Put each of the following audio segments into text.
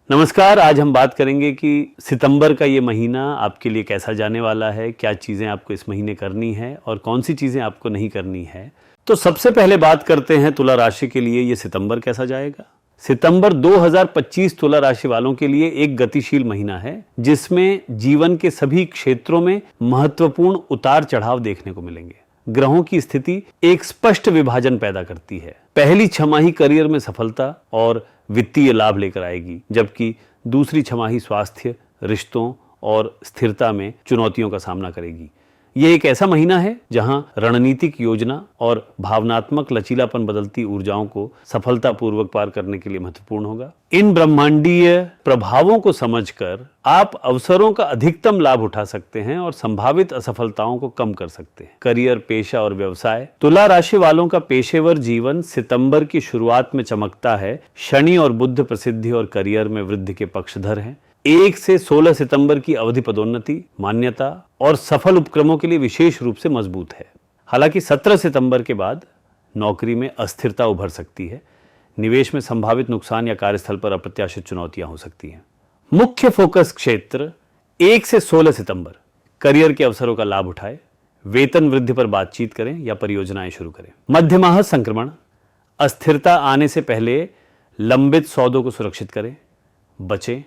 नमस्कार। आज हम बात करेंगे कि सितंबर का ये महीना आपके लिए कैसा जाने वाला है, क्या चीज़ें आपको इस महीने करनी है और कौन सी चीज़ें आपको नहीं करनी है। तो सबसे पहले बात करते हैं तुला राशि के लिए ये सितंबर कैसा जाएगा। सितंबर 2025 तुला राशि वालों के लिए एक गतिशील महीना है, जिसमें जीवन के सभी क्षेत्रों में महत्वपूर्ण उतार चढ़ाव देखने को मिलेंगे। ग्रहों की स्थिति एक स्पष्ट विभाजन पैदा करती है। पहली छमाही करियर में सफलता और वित्तीय लाभ लेकर आएगी, जबकि दूसरी छमाही स्वास्थ्य, रिश्तों और स्थिरता में चुनौतियों का सामना करेगी। ये एक ऐसा महीना है जहां रणनीतिक योजना और भावनात्मक लचीलापन बदलती ऊर्जाओं को सफलतापूर्वक पार करने के लिए महत्वपूर्ण होगा। इन ब्रह्मांडीय प्रभावों को समझकर आप अवसरों का अधिकतम लाभ उठा सकते हैं और संभावित असफलताओं को कम कर सकते हैं। करियर, पेशा और व्यवसाय। तुला राशि वालों का पेशेवर जीवन सितंबर की शुरुआत में चमकता है। शनि और बुध प्रसिद्धि और करियर में वृद्धि के पक्षधर हैं। 1 से 16 सितंबर की अवधि पदोन्नति, मान्यता और सफल उपक्रमों के लिए विशेष रूप से मजबूत है। हालांकि 17 सितंबर के बाद नौकरी में अस्थिरता उभर सकती है। निवेश में संभावित नुकसान या कार्यस्थल पर अप्रत्याशित चुनौतियां हो सकती हैं। मुख्य फोकस क्षेत्र 1 से 16 सितंबर। करियर के अवसरों का लाभ उठाएं, वेतन वृद्धि पर बातचीत करें या परियोजनाएं शुरू करें। मध्य माह संक्रमण। अस्थिरता आने से पहले लंबित सौदों को सुरक्षित करें, बचें।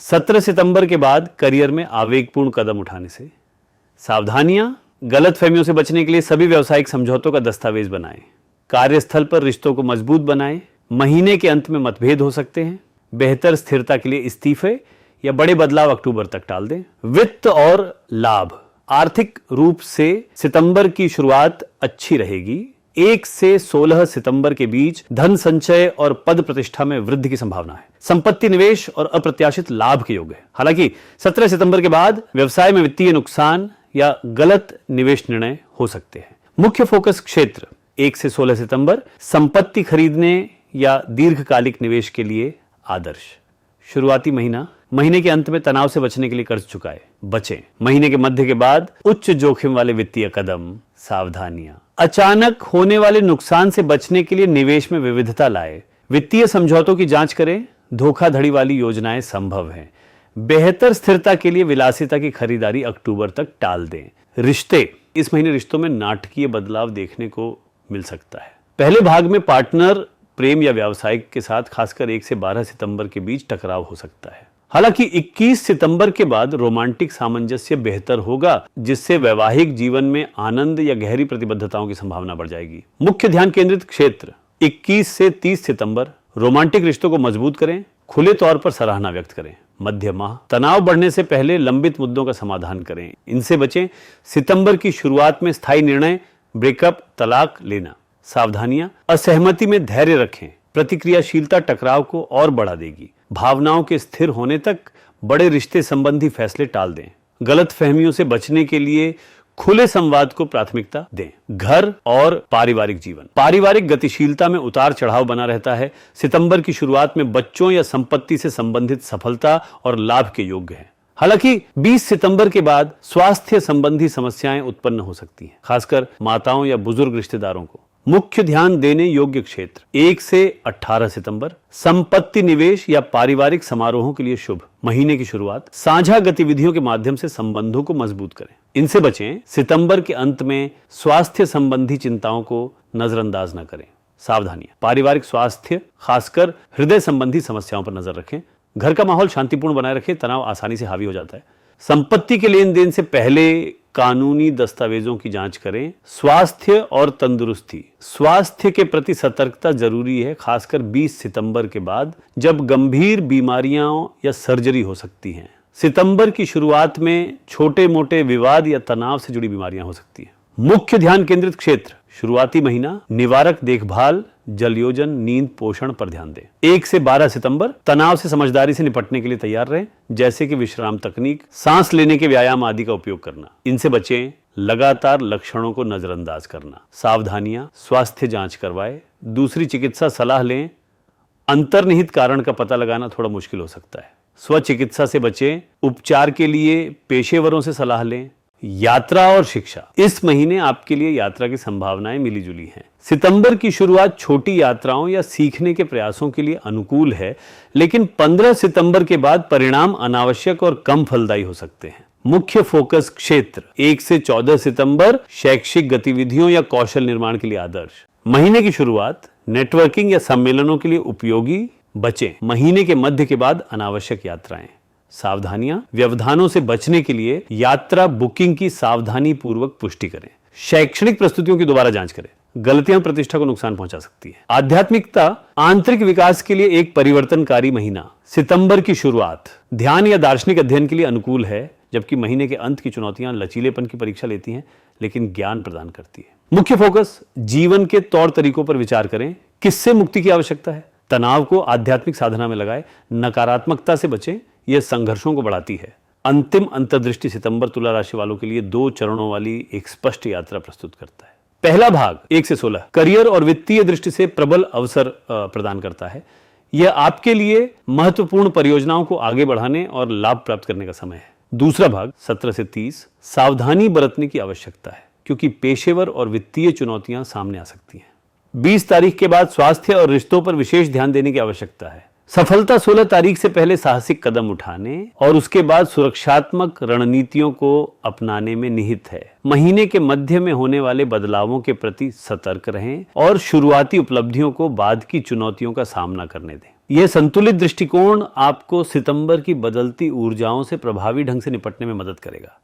17 सितंबर के बाद करियर में आवेगपूर्ण कदम उठाने से सावधानियां। गलतफहमियों से बचने के लिए सभी व्यावसायिक समझौतों का दस्तावेज बनाएं। कार्यस्थल पर रिश्तों को मजबूत बनाएं। महीने के अंत में मतभेद हो सकते हैं। बेहतर स्थिरता के लिए इस्तीफे या बड़े बदलाव अक्टूबर तक टाल दें। वित्त और लाभ। आर्थिक रूप से सितंबर की शुरुआत अच्छी रहेगी। 1 से 16 सितंबर के बीच धन संचय और पद प्रतिष्ठा में वृद्धि की संभावना है। संपत्ति निवेश और अप्रत्याशित लाभ के योग है। हालांकि 17 सितंबर के बाद व्यवसाय में वित्तीय नुकसान या गलत निवेश निर्णय हो सकते हैं। मुख्य फोकस क्षेत्र 1 से 16 सितंबर। संपत्ति खरीदने या दीर्घकालिक निवेश के लिए आदर्श। शुरुआती महीने के अंत में तनाव से बचने के लिए कर्ज चुकाए, बचें। महीने के मध्य के बाद उच्च जोखिम वाले वित्तीय कदम, सावधानियां। अचानक होने वाले नुकसान से बचने के लिए निवेश में विविधता लाए। वित्तीय समझौतों की जांच करें। धोखाधड़ी वाली योजनाएं संभव हैं। बेहतर स्थिरता के लिए विलासिता की खरीदारी अक्टूबर तक टाल दें। रिश्ते। इस महीने रिश्तों में नाटकीय बदलाव देखने को मिल सकता है। पहले भाग में पार्टनर, प्रेम या व्यावसायिक के साथ खासकर 1 से 12 सितंबर के बीच टकराव हो सकता है। हालांकि 21 सितंबर के बाद रोमांटिक सामंजस्य बेहतर होगा, जिससे वैवाहिक जीवन में आनंद या गहरी प्रतिबद्धताओं की संभावना बढ़ जाएगी। मुख्य ध्यान केंद्रित क्षेत्र 21 से 30 सितंबर। रोमांटिक रिश्तों को मजबूत करें, खुले तौर पर सराहना व्यक्त करें। मध्य माह। तनाव बढ़ने से पहले लंबित मुद्दों का समाधान करें, इनसे बचें। सितंबर की शुरुआत में स्थायी निर्णय, ब्रेकअप, तलाक लेना। सावधानियां। असहमति में धैर्य रखें। प्रतिक्रियाशीलता टकराव को और बढ़ा देगी। भावनाओं के स्थिर होने तक बड़े रिश्ते संबंधी फैसले टाल दें। गलत फहमियों से बचने के लिए खुले संवाद को प्राथमिकता दें। घर और पारिवारिक जीवन। पारिवारिक गतिशीलता में उतार चढ़ाव बना रहता है। सितंबर की शुरुआत में बच्चों या संपत्ति से संबंधित सफलता और लाभ के योग्य है। हालांकि 20 सितंबर के बाद स्वास्थ्य संबंधी समस्याएं उत्पन्न हो सकती हैं, खासकर माताओं या बुजुर्ग रिश्तेदारों को। मुख्य ध्यान देने योग्य क्षेत्र 1 से 18 सितंबर। संपत्ति निवेश या पारिवारिक समारोहों के लिए शुभ। महीने की शुरुआत साझा गतिविधियों के माध्यम से संबंधों को मजबूत करें, इनसे बचें। सितंबर के अंत में स्वास्थ्य संबंधी चिंताओं को नजरअंदाज न करें। सावधानियां। पारिवारिक स्वास्थ्य, खासकर हृदय संबंधी समस्याओं पर नजर रखें। घर का माहौल शांतिपूर्ण बनाए रखें, तनाव आसानी से हावी हो जाता है। संपत्ति के लेन देन से पहले कानूनी दस्तावेजों की जांच करें। स्वास्थ्य और तंदुरुस्ती। स्वास्थ्य के प्रति सतर्कता जरूरी है, खासकर 20 सितंबर के बाद, जब गंभीर बीमारियां या सर्जरी हो सकती हैं। सितंबर की शुरुआत में छोटे मोटे विवाद या तनाव से जुड़ी बीमारियां हो सकती हैं। मुख्य ध्यान केंद्रित क्षेत्र शुरुआती महीना निवारक देखभाल, जलयोजन, नींद, पोषण पर ध्यान दें। 1 से 12 सितंबर। तनाव से समझदारी से निपटने के लिए तैयार रहें, जैसे कि विश्राम तकनीक, सांस लेने के व्यायाम आदि का उपयोग करना, इनसे बचें। लगातार लक्षणों को नजरअंदाज करना। सावधानियां। स्वास्थ्य जांच करवाएं, दूसरी चिकित्सा सलाह लें। अंतर्निहित कारण का पता लगाना थोड़ा मुश्किल हो सकता है। स्व चिकित्सा से बचें। उपचार के लिए पेशेवरों से सलाह लें। यात्रा और शिक्षा। इस महीने आपके लिए यात्रा की संभावनाएं मिली जुली हैं। सितंबर की शुरुआत छोटी यात्राओं या सीखने के प्रयासों के लिए अनुकूल है, लेकिन 15 सितंबर के बाद परिणाम अनावश्यक और कम फलदायी हो सकते हैं। मुख्य फोकस क्षेत्र 1 से 14 सितंबर शैक्षिक गतिविधियों या कौशल निर्माण के लिए आदर्श। महीने की शुरुआत नेटवर्किंग या सम्मेलनों के लिए उपयोगी, बचें। महीने के मध्य के बाद अनावश्यक यात्राएं। सावधानियां, व्यवधानों से बचने के लिए यात्रा बुकिंग की सावधानी पूर्वक पुष्टि करें। शैक्षणिक प्रस्तुतियों की दोबारा जांच करें, गलतियां प्रतिष्ठा को नुकसान पहुंचा सकती है। आध्यात्मिकता, आंतरिक विकास के लिए एक परिवर्तनकारी महीना। सितंबर की शुरुआत ध्यान या दार्शनिक अध्ययन के लिए अनुकूल है, जबकि महीने के अंत की चुनौतियां लचीलेपन की परीक्षा लेती हैं, लेकिन ज्ञान प्रदान करती है। मुख्य फोकस जीवन के तौर तरीकों पर विचार करें। किससे मुक्ति की आवश्यकता है? तनाव को आध्यात्मिक साधना में लगाएं। नकारात्मकता से बचें, यह संघर्षों को बढ़ाती है। अंतिम अंतर्दृष्टि सितंबर तुला राशि वालों के लिए 2 चरणों वाली एक स्पष्ट यात्रा प्रस्तुत करता है। पहला भाग 1 से 16 करियर और वित्तीय दृष्टि से प्रबल अवसर प्रदान करता है। यह आपके लिए महत्वपूर्ण परियोजनाओं को आगे बढ़ाने और लाभ प्राप्त करने का समय है। दूसरा भाग 17 से 30 सावधानी बरतने की आवश्यकता है, क्योंकि पेशेवर और वित्तीय चुनौतियां सामने आ सकती हैं। 20 तारीख के बाद स्वास्थ्य और रिश्तों पर विशेष ध्यान देने की आवश्यकता है। सफलता 16 तारीख से पहले साहसिक कदम उठाने और उसके बाद सुरक्षात्मक रणनीतियों को अपनाने में निहित है। महीने के मध्य में होने वाले बदलावों के प्रति सतर्क रहें और शुरुआती उपलब्धियों को बाद की चुनौतियों का सामना करने दें। यह संतुलित दृष्टिकोण आपको सितंबर की बदलती ऊर्जाओं से प्रभावी ढंग से निपटने में मदद करेगा।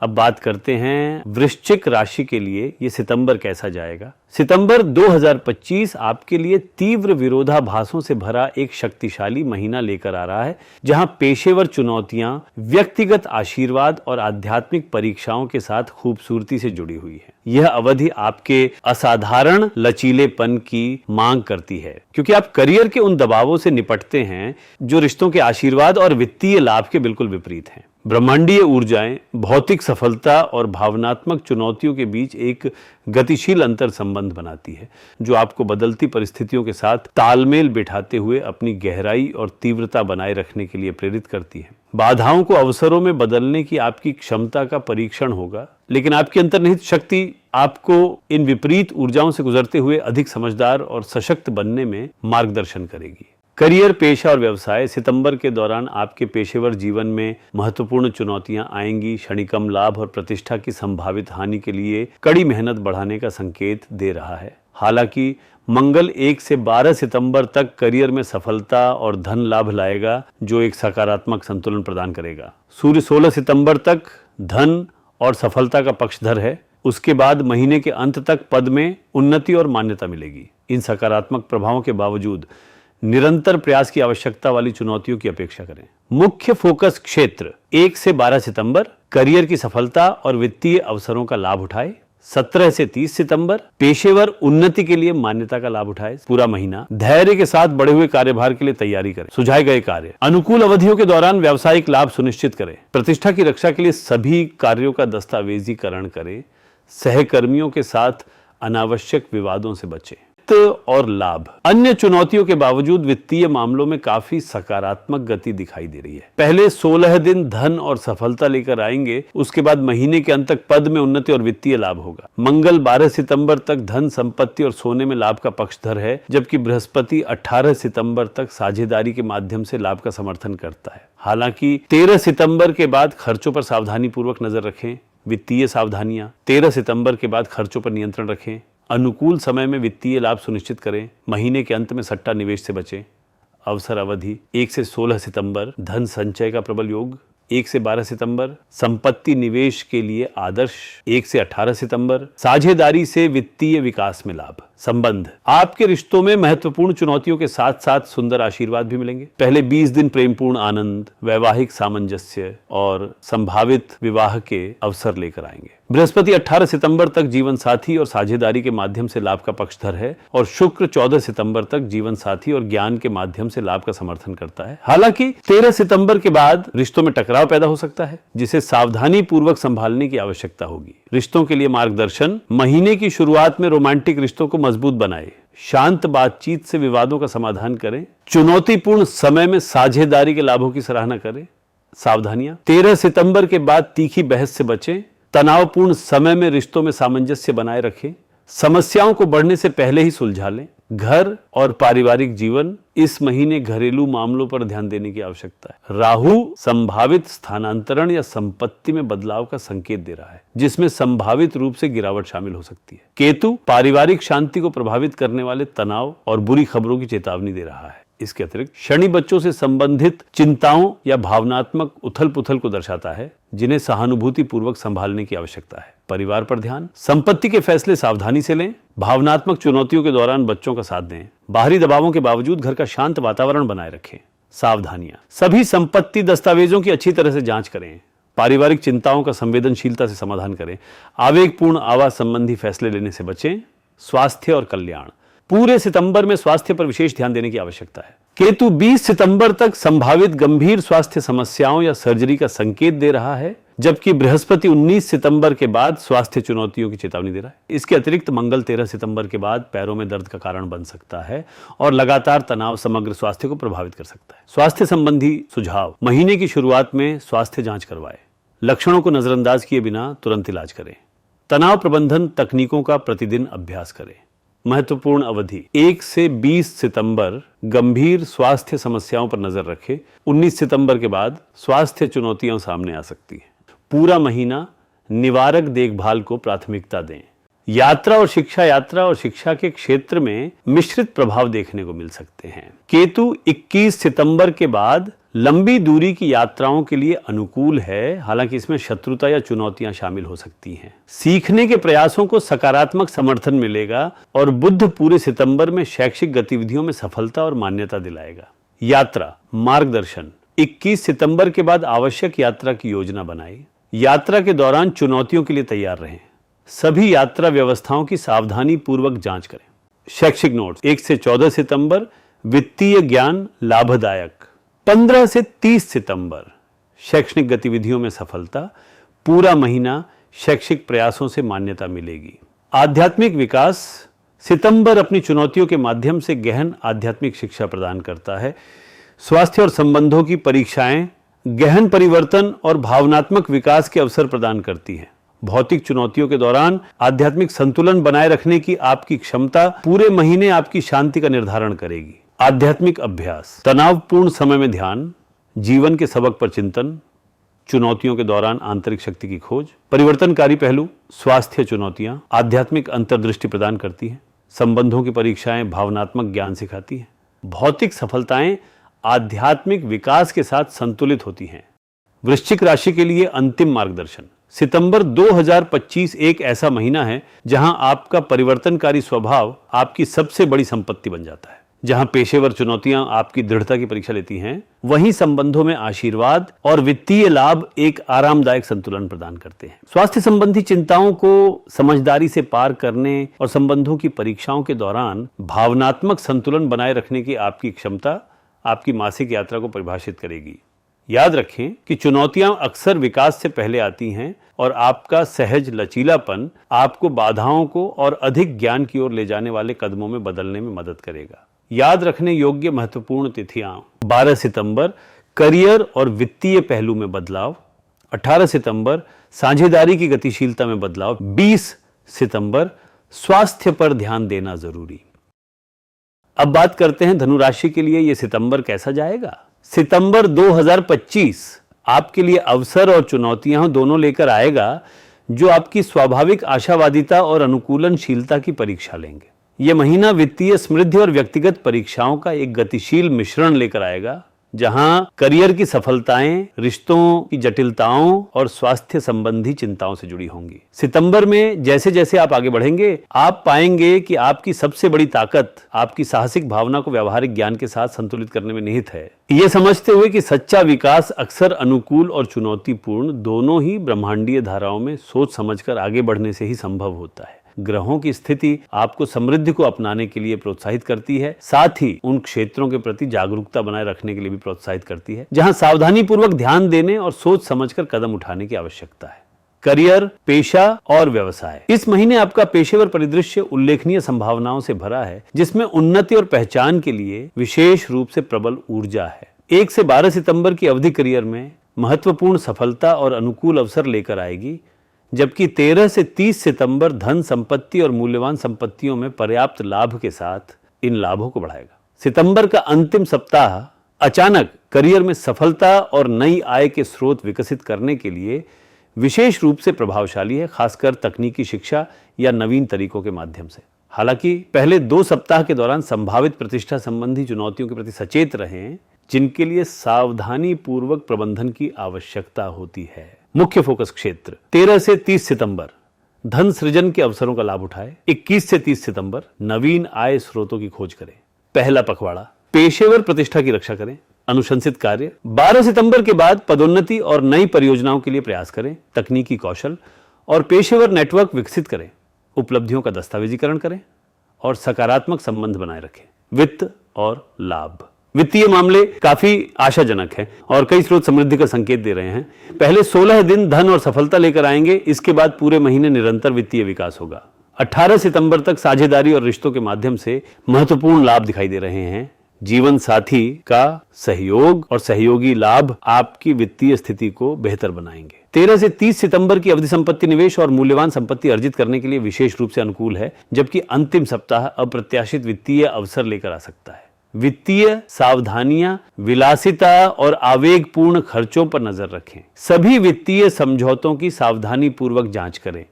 अब बात करते हैं वृश्चिक राशि के लिए ये सितंबर कैसा जाएगा। सितंबर 2025 आपके लिए तीव्र विरोधाभासों से भरा एक शक्तिशाली महीना लेकर आ रहा है, जहां पेशेवर चुनौतियां व्यक्तिगत आशीर्वाद और आध्यात्मिक परीक्षाओं के साथ खूबसूरती से जुड़ी हुई है। यह अवधि आपके असाधारण लचीलेपन की मांग करती है, क्योंकि आप करियर के उन दबावों से निपटते हैं जो रिश्तों के आशीर्वाद और वित्तीय लाभ के बिल्कुल विपरीत हैं। ब्रह्मांडीय ऊर्जाएं भौतिक सफलता और भावनात्मक चुनौतियों के बीच एक गतिशील अंतर संबंध बनाती है, जो आपको बदलती परिस्थितियों के साथ तालमेल बिठाते हुए अपनी गहराई और तीव्रता बनाए रखने के लिए प्रेरित करती है। बाधाओं को अवसरों में बदलने की आपकी क्षमता का परीक्षण होगा, लेकिन आपकी अंतर्निहित शक्ति आपको इन विपरीत ऊर्जाओं से गुजरते हुए अधिक समझदार और सशक्त बनने में मार्गदर्शन करेगी। करियर, पेशा और व्यवसाय सितंबर के दौरान आपके पेशेवर जीवन में महत्वपूर्ण चुनौतियां आएंगी। क्षणिकम लाभ और प्रतिष्ठा की संभावित हानि के लिए कड़ी मेहनत बढ़ाने का संकेत दे रहा है। हालांकि मंगल 1 से 12 सितंबर तक करियर में सफलता और धन लाभ लाएगा, जो एक सकारात्मक संतुलन प्रदान करेगा। सूर्य 16 सितंबर तक धन और सफलता का पक्षधर है। उसके बाद महीने के अंत तक पद में उन्नति और मान्यता मिलेगी। इन सकारात्मक प्रभावों के बावजूद निरंतर प्रयास की आवश्यकता वाली चुनौतियों की अपेक्षा करें। मुख्य फोकस क्षेत्र 1 से 12 सितंबर करियर की सफलता और वित्तीय अवसरों का लाभ उठाए। 17 से 30 सितंबर पेशेवर उन्नति के लिए मान्यता का लाभ उठाए। पूरा महीना धैर्य के साथ बढ़े हुए कार्यभार के लिए तैयारी करें। सुझाए गए कार्य अनुकूल अवधियों के दौरान व्यावसायिक लाभ सुनिश्चित करें। प्रतिष्ठा की रक्षा के लिए सभी कार्यों का दस्तावेजीकरण करें। सहकर्मियों के साथ अनावश्यक विवादों से बचें। और लाभ, अन्य चुनौतियों के बावजूद वित्तीय मामलों में काफी सकारात्मक गति दिखाई दे रही है। पहले 16 दिन धन और सफलता लेकर आएंगे, उसके बाद महीने के अंत तक पद में उन्नति और वित्तीय लाभ होगा। मंगल 12 सितंबर तक धन, संपत्ति और सोने में लाभ का पक्षधर है, जबकि बृहस्पति 18 सितंबर तक साझेदारी के माध्यम से लाभ का समर्थन करता है। हालांकि 13 सितंबर के बाद खर्चों पर सावधानी पूर्वक नजर रखें। वित्तीय सावधानियां 13 सितंबर के बाद खर्चों पर नियंत्रण रखें। अनुकूल समय में वित्तीय लाभ सुनिश्चित करें। महीने के अंत में सट्टा निवेश से बचें। अवसर अवधि 1 से 16 सितंबर धन संचय का प्रबल योग। 1 से 12 सितंबर संपत्ति निवेश के लिए आदर्श। 1 से 18 सितंबर साझेदारी से वित्तीय विकास में लाभ। संबंध, आपके रिश्तों में महत्वपूर्ण चुनौतियों के साथ साथ सुंदर आशीर्वाद भी मिलेंगे। पहले 20 दिन प्रेमपूर्ण आनंद, वैवाहिक सामंजस्य और संभावित विवाह के अवसर लेकर आएंगे। बृहस्पति 18 सितंबर तक जीवन साथी और साझेदारी के माध्यम से लाभ का पक्षधर है और शुक्र 14 सितंबर तक जीवन साथी और ज्ञान के माध्यम से लाभ का समर्थन करता है। हालांकि 13 सितंबर के बाद रिश्तों में टकराव पैदा हो सकता है, जिसे सावधानी पूर्वक संभालने की आवश्यकता होगी। रिश्तों के लिए मार्गदर्शन, महीने की शुरुआत में रोमांटिक रिश्तों को मजबूत बनाए। शांत बातचीत से विवादों का समाधान करें। चुनौतीपूर्ण समय में साझेदारी के लाभों की सराहना करें। सावधानियां, 13 सितंबर के बाद तीखी बहस से बचें, तनावपूर्ण समय में रिश्तों में सामंजस्य बनाए रखें, समस्याओं को बढ़ने से पहले ही सुलझा लें। घर और पारिवारिक जीवन, इस महीने घरेलू मामलों पर ध्यान देने की आवश्यकता है। राहु संभावित स्थानांतरण या संपत्ति में बदलाव का संकेत दे रहा है, जिसमें संभावित रूप से गिरावट शामिल हो सकती है। केतु पारिवारिक शांति को प्रभावित करने वाले तनाव और बुरी खबरों की चेतावनी दे रहा है। इसके अतिरिक्त शनि बच्चों से संबंधित चिंताओं या भावनात्मक उथल पुथल को दर्शाता है, जिन्हें सहानुभूति पूर्वक संभालने की आवश्यकता है। परिवार पर ध्यान, संपत्ति के फैसले सावधानी से लें, भावनात्मक चुनौतियों के दौरान बच्चों का साथ दें, बाहरी दबावों के बावजूद घर का शांत वातावरण बनाए रखें। सावधानियां, सभी संपत्ति दस्तावेजों की अच्छी तरह से जांच करें, पारिवारिक चिंताओं का संवेदनशीलता से समाधान करें, आवेगपूर्ण आवाज संबंधी फैसले लेने से बचें। स्वास्थ्य और कल्याण, पूरे सितंबर में स्वास्थ्य पर विशेष ध्यान देने की आवश्यकता है। केतु 20 सितंबर तक संभावित गंभीर स्वास्थ्य समस्याओं या सर्जरी का संकेत दे रहा है, जबकि बृहस्पति 19 सितंबर के बाद स्वास्थ्य चुनौतियों की चेतावनी दे रहा है। इसके अतिरिक्त मंगल 13 सितंबर के बाद पैरों में दर्द का कारण बन सकता है और लगातार तनाव समग्र स्वास्थ्य को प्रभावित कर सकता है। स्वास्थ्य संबंधी सुझाव, महीने की शुरुआत में स्वास्थ्य जांच करवाएं, लक्षणों को नजरअंदाज किए बिना तुरंत इलाज करें, तनाव प्रबंधन तकनीकों का प्रतिदिन अभ्यास करें। महत्वपूर्ण अवधि 1 से 20 सितंबर गंभीर स्वास्थ्य समस्याओं पर नजर रखें। 19 सितंबर के बाद स्वास्थ्य चुनौतियां सामने आ सकती हैं। पूरा महीना निवारक देखभाल को प्राथमिकता दें। यात्रा और शिक्षा के क्षेत्र में मिश्रित प्रभाव देखने को मिल सकते हैं। केतु 21 सितंबर के बाद लंबी दूरी की यात्राओं के लिए अनुकूल है, हालांकि इसमें शत्रुता या चुनौतियां शामिल हो सकती हैं। सीखने के प्रयासों को सकारात्मक समर्थन मिलेगा और बुध पूरे सितंबर में शैक्षिक गतिविधियों में सफलता और मान्यता दिलाएगा। यात्रा मार्गदर्शन, 21 सितंबर के बाद आवश्यक यात्रा की योजना बनाएं। यात्रा के दौरान चुनौतियों के लिए तैयार रहें। सभी यात्रा व्यवस्थाओं की सावधानी पूर्वक जांच करें। शैक्षिक नोट्स, 1 से 14 सितंबर वित्तीय ज्ञान लाभदायक, 15 से 30 सितंबर शैक्षणिक गतिविधियों में सफलता, पूरा महीना शैक्षिक प्रयासों से मान्यता मिलेगी। आध्यात्मिक विकास, सितंबर अपनी चुनौतियों के माध्यम से गहन आध्यात्मिक शिक्षा प्रदान करता है। स्वास्थ्य और संबंधों की परीक्षाएं गहन परिवर्तन और भावनात्मक विकास के अवसर प्रदान करती हैं। भौतिक चुनौतियों के दौरान आध्यात्मिक संतुलन बनाए रखने की आपकी क्षमता पूरे महीने आपकी शांति का निर्धारण करेगी। आध्यात्मिक अभ्यास, तनावपूर्ण समय में ध्यान, जीवन के सबक पर चिंतन, चुनौतियों के दौरान आंतरिक शक्ति की खोज। परिवर्तनकारी पहलू, स्वास्थ्य चुनौतियां आध्यात्मिक अंतर्दृष्टि प्रदान करती हैं। संबंधों की परीक्षाएं भावनात्मक ज्ञान सिखाती हैं। भौतिक सफलताएं आध्यात्मिक विकास के साथ संतुलित होती हैं। वृश्चिक राशि के लिए अंतिम मार्गदर्शन, सितंबर 2025 एक ऐसा महीना है जहां आपका परिवर्तनकारी स्वभाव आपकी सबसे बड़ी संपत्ति बन जाता है। जहां पेशेवर चुनौतियां आपकी दृढ़ता की परीक्षा लेती हैं, वहीं संबंधों में आशीर्वाद और वित्तीय लाभ एक आरामदायक संतुलन प्रदान करते हैं। स्वास्थ्य संबंधी चिंताओं को समझदारी से पार करने और संबंधों की परीक्षाओं के दौरान भावनात्मक संतुलन बनाए रखने की आपकी क्षमता आपकी मासिक यात्रा को परिभाषित करेगी। याद रखें कि चुनौतियां अक्सर विकास से पहले आती हैं और आपका सहज लचीलापन आपको बाधाओं को और अधिक ज्ञान की ओर ले जाने वाले कदमों में बदलने में मदद करेगा। याद रखने योग्य महत्वपूर्ण तिथियां, 12 सितंबर करियर और वित्तीय पहलू में बदलाव, 18 सितंबर साझेदारी की गतिशीलता में बदलाव, 20 सितंबर स्वास्थ्य पर ध्यान देना जरूरी। अब बात करते हैं धनु राशि के लिए ये सितंबर कैसा जाएगा। सितंबर 2025 आपके लिए अवसर और चुनौतियां दोनों लेकर आएगा, जो आपकी स्वाभाविक आशावादिता और अनुकूलनशीलता की परीक्षा लेंगे। यह महीना वित्तीय समृद्धि और व्यक्तिगत परीक्षाओं का एक गतिशील मिश्रण लेकर आएगा, जहां करियर की सफलताएं रिश्तों की जटिलताओं और स्वास्थ्य संबंधी चिंताओं से जुड़ी होंगी। सितंबर में जैसे जैसे आप आगे बढ़ेंगे, आप पाएंगे कि आपकी सबसे बड़ी ताकत आपकी साहसिक भावना को व्यावहारिक ज्ञान के साथ संतुलित करने में निहित है। ये समझते हुए कि सच्चा विकास अक्सर अनुकूल और चुनौतीपूर्ण दोनों ही ब्रह्मांडीय धाराओं में सोच समझकर आगे बढ़ने से ही संभव होता है। ग्रहों की स्थिति आपको समृद्धि को अपनाने के लिए प्रोत्साहित करती है, साथ ही उन क्षेत्रों के प्रति जागरूकता बनाए रखने के लिए भी प्रोत्साहित करती है जहां सावधानी पूर्वक ध्यान देने और सोच समझकर कदम उठाने की आवश्यकता है। करियर, पेशा और व्यवसाय, इस महीने आपका पेशेवर परिदृश्य उल्लेखनीय संभावनाओं से भरा है, जिसमें उन्नति और पहचान के लिए विशेष रूप से प्रबल ऊर्जा है। 1 से 12 सितंबर की अवधि करियर में महत्वपूर्ण सफलता और अनुकूल अवसर लेकर आएगी, जबकि 13 से 30 सितंबर धन संपत्ति और मूल्यवान संपत्तियों में पर्याप्त लाभ के साथ इन लाभों को बढ़ाएगा। सितंबर का अंतिम सप्ताह अचानक करियर में सफलता और नई आय के स्रोत विकसित करने के लिए विशेष रूप से प्रभावशाली है, खासकर तकनीकी शिक्षा या नवीन तरीकों के माध्यम से। हालांकि पहले 2 सप्ताह के दौरान संभावित प्रतिष्ठा संबंधी चुनौतियों के प्रति सचेत रहें, जिनके लिए सावधानी पूर्वक प्रबंधन की आवश्यकता होती है। मुख्य फोकस क्षेत्र 13 से 30 सितंबर धन सृजन के अवसरों का लाभ उठाएं। 21 से 30 सितंबर नवीन आय स्रोतों की खोज करें। पहला पखवाड़ा पेशेवर प्रतिष्ठा की रक्षा करें। अनुशंसित कार्य 12 सितंबर के बाद पदोन्नति और नई परियोजनाओं के लिए प्रयास करें। तकनीकी कौशल और पेशेवर नेटवर्क विकसित करें। उपलब्धियों का दस्तावेजीकरण करें और सकारात्मक संबंध बनाए रखें। वित्त और लाभ वित्तीय मामले काफी आशाजनक हैं और कई स्रोत समृद्धि का संकेत दे रहे हैं। पहले 16 दिन धन और सफलता लेकर आएंगे, इसके बाद पूरे महीने निरंतर वित्तीय विकास होगा। 18 सितंबर तक साझेदारी और रिश्तों के माध्यम से महत्वपूर्ण लाभ दिखाई दे रहे हैं। जीवन साथी का सहयोग और सहयोगी लाभ आपकी वित्तीय स्थिति को बेहतर बनाएंगे। 13 से 30 सितंबर की अवधि संपत्ति निवेश और मूल्यवान संपत्ति अर्जित करने के लिए विशेष रूप से अनुकूल है, जबकि अंतिम सप्ताह अप्रत्याशित वित्तीय अवसर लेकर आ सकता है। वित्तीय सावधानियां, विलासिता और आवेगपूर्ण खर्चों पर नजर रखें। सभी वित्तीय समझौतों की सावधानी पूर्वक जांच करें।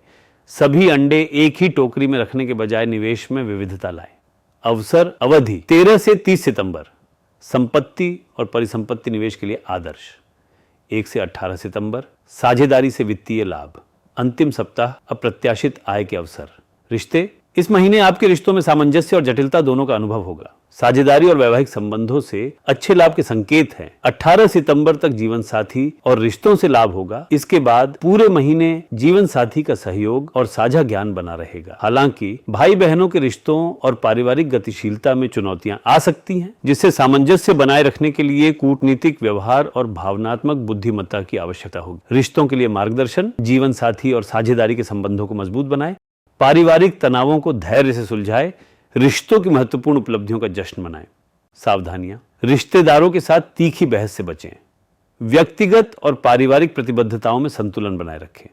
सभी अंडे एक ही टोकरी में रखने के बजाय निवेश में विविधता लाएं। अवसर अवधि 13 से 30 सितंबर संपत्ति और परिसंपत्ति निवेश के लिए आदर्श। 1 से 18 सितंबर साझेदारी से वित्तीय लाभ। अंतिम सप्ताह अप्रत्याशित आय के अवसर। रिश्ते इस महीने आपके रिश्तों में सामंजस्य और जटिलता दोनों का अनुभव होगा। साझेदारी और वैवाहिक संबंधों से अच्छे लाभ के संकेत हैं। 18 सितंबर तक जीवन साथी और रिश्तों से लाभ होगा। इसके बाद पूरे महीने जीवन साथी का सहयोग और साझा ज्ञान बना रहेगा। हालांकि भाई बहनों के रिश्तों और पारिवारिक गतिशीलता में चुनौतियां आ सकती हैं, जिससे सामंजस्य बनाए रखने के लिए कूटनीतिक व्यवहार और भावनात्मक बुद्धिमत्ता की आवश्यकता होगी। रिश्तों के लिए मार्गदर्शन, जीवन साथी और साझेदारी के संबंधों को मजबूत बनाए, पारिवारिक तनावों को धैर्य से सुलझाए, रिश्तों की महत्वपूर्ण उपलब्धियों का जश्न मनाएं। सावधानियां रिश्तेदारों के साथ तीखी बहस से बचें। व्यक्तिगत और पारिवारिक प्रतिबद्धताओं में संतुलन बनाए रखें।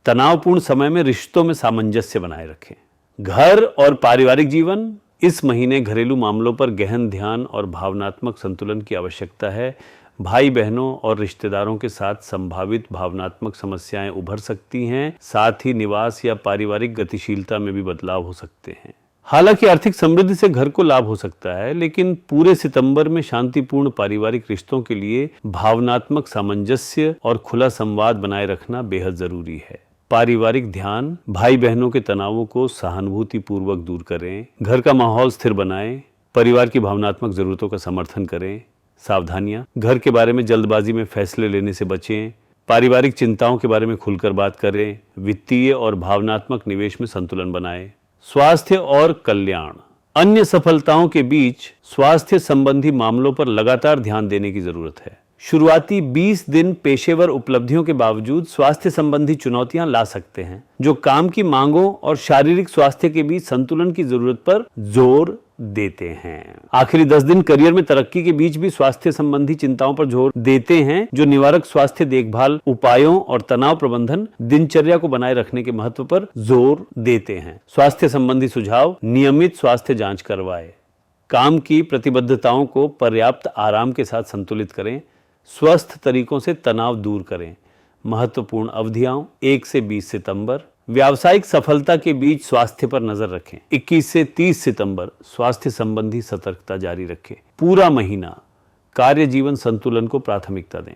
तनावपूर्ण समय में रिश्तों में सामंजस्य बनाए रखें। घर और पारिवारिक जीवन इस महीने घरेलू मामलों पर गहन ध्यान और भावनात्मक संतुलन की आवश्यकता है। भाई बहनों और रिश्तेदारों के साथ संभावित भावनात्मक समस्याएं उभर सकती हैं। साथ ही निवास या पारिवारिक गतिशीलता में भी बदलाव हो सकते हैं। हालांकि आर्थिक समृद्धि से घर को लाभ हो सकता है, लेकिन पूरे सितंबर में शांतिपूर्ण पारिवारिक रिश्तों के लिए भावनात्मक सामंजस्य और खुला संवाद बनाए रखना बेहद जरूरी है। पारिवारिक ध्यान भाई बहनों के तनावों को सहानुभूति पूर्वक दूर करें। घर का माहौल स्थिर बनाएं। परिवार की भावनात्मक जरूरतों का समर्थन करें। सावधानियां घर के बारे में जल्दबाजी में फैसले लेने से बचें। पारिवारिक चिंताओं के बारे में खुलकर बात करें। वित्तीय और भावनात्मक निवेश में संतुलन बनाएं। स्वास्थ्य और कल्याण अन्य सफलताओं के बीच स्वास्थ्य संबंधी मामलों पर लगातार ध्यान देने की जरूरत है। शुरुआती 20 दिन पेशेवर उपलब्धियों के बावजूद स्वास्थ्य संबंधी चुनौतियां ला सकते हैं, जो काम की मांगों और शारीरिक स्वास्थ्य के बीच संतुलन की जरूरत पर जोर देते हैं। आखिरी 10 दिन करियर में तरक्की के बीच भी स्वास्थ्य संबंधी चिंताओं पर जोर देते हैं, जो निवारक स्वास्थ्य देखभाल उपायों और तनाव प्रबंधन दिनचर्या को बनाए रखने के महत्व पर जोर देते हैं। स्वास्थ्य संबंधी सुझाव: नियमित स्वास्थ्य जांच करवाएं। काम की प्रतिबद्धताओं को पर्याप्त आराम के साथ संतुलित करें। स्वस्थ तरीकों से तनाव दूर करें। महत्वपूर्ण अवधियां 1 से 20 सितंबर व्यावसायिक सफलता के बीच स्वास्थ्य पर नजर रखें। 21 से 30 सितंबर स्वास्थ्य संबंधी सतर्कता जारी रखें। पूरा महीना कार्य जीवन संतुलन को प्राथमिकता दें।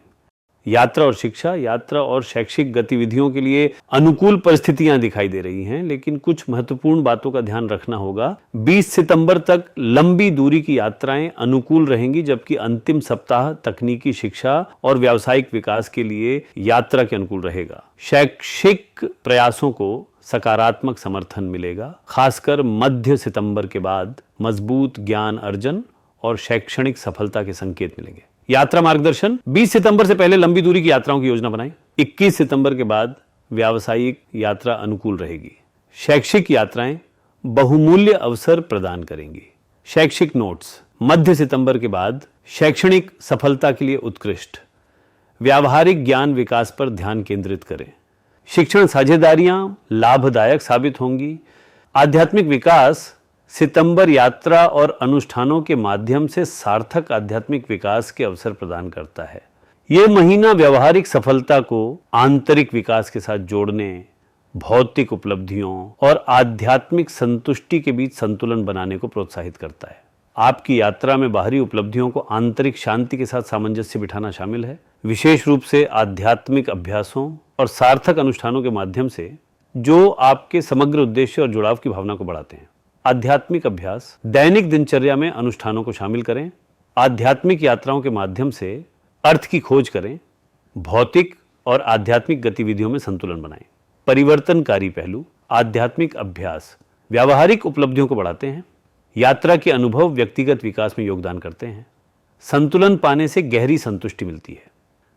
यात्रा और शिक्षा, यात्रा और शैक्षिक गतिविधियों के लिए अनुकूल परिस्थितियां दिखाई दे रही हैं, लेकिन कुछ महत्वपूर्ण बातों का ध्यान रखना होगा। 20 सितंबर तक लंबी दूरी की यात्राएं अनुकूल रहेंगी, जबकि अंतिम सप्ताह तकनीकी शिक्षा और व्यावसायिक विकास के लिए यात्रा के अनुकूल रहेगा। शैक्षिक प्रयासों को सकारात्मक समर्थन मिलेगा। खासकर मध्य सितंबर के बाद मजबूत ज्ञान अर्जन और शैक्षणिक सफलता के संकेत मिलेंगे। यात्रा मार्गदर्शन: 20 सितंबर से पहले लंबी दूरी की यात्राओं की योजना बनाएं। 21 सितंबर के बाद व्यावसायिक यात्रा अनुकूल रहेगी। शैक्षिक यात्राएं बहुमूल्य अवसर प्रदान करेंगी। शैक्षिक नोट्स: मध्य सितंबर के बाद शैक्षणिक सफलता के लिए उत्कृष्ट। व्यावहारिक ज्ञान विकास पर ध्यान केंद्रित करें। शिक्षण साझेदारियां लाभदायक साबित होंगी। आध्यात्मिक विकास सितंबर यात्रा और अनुष्ठानों के माध्यम से सार्थक आध्यात्मिक विकास के अवसर प्रदान करता है। यह महीना व्यावहारिक सफलता को आंतरिक विकास के साथ जोड़ने, भौतिक उपलब्धियों और आध्यात्मिक संतुष्टि के बीच संतुलन बनाने को प्रोत्साहित करता है। आपकी यात्रा में बाहरी उपलब्धियों को आंतरिक शांति के साथ सामंजस्य बिठाना शामिल है। विशेष रूप से आध्यात्मिक अभ्यासों और सार्थक अनुष्ठानों के माध्यम से जो आपके समग्र उद्देश्य और जुड़ाव की भावना को बढ़ाते हैं। आध्यात्मिक अभ्यास दैनिक दिनचर्या में अनुष्ठानों को शामिल करें। आध्यात्मिक यात्राओं के माध्यम से अर्थ की खोज करें। भौतिक और आध्यात्मिक गतिविधियों में संतुलन बनाएं। परिवर्तनकारी पहलू आध्यात्मिक अभ्यास व्यावहारिक उपलब्धियों को बढ़ाते हैं। यात्रा के अनुभव व्यक्तिगत विकास में योगदान करते हैं। संतुलन पाने से गहरी संतुष्टि मिलती है।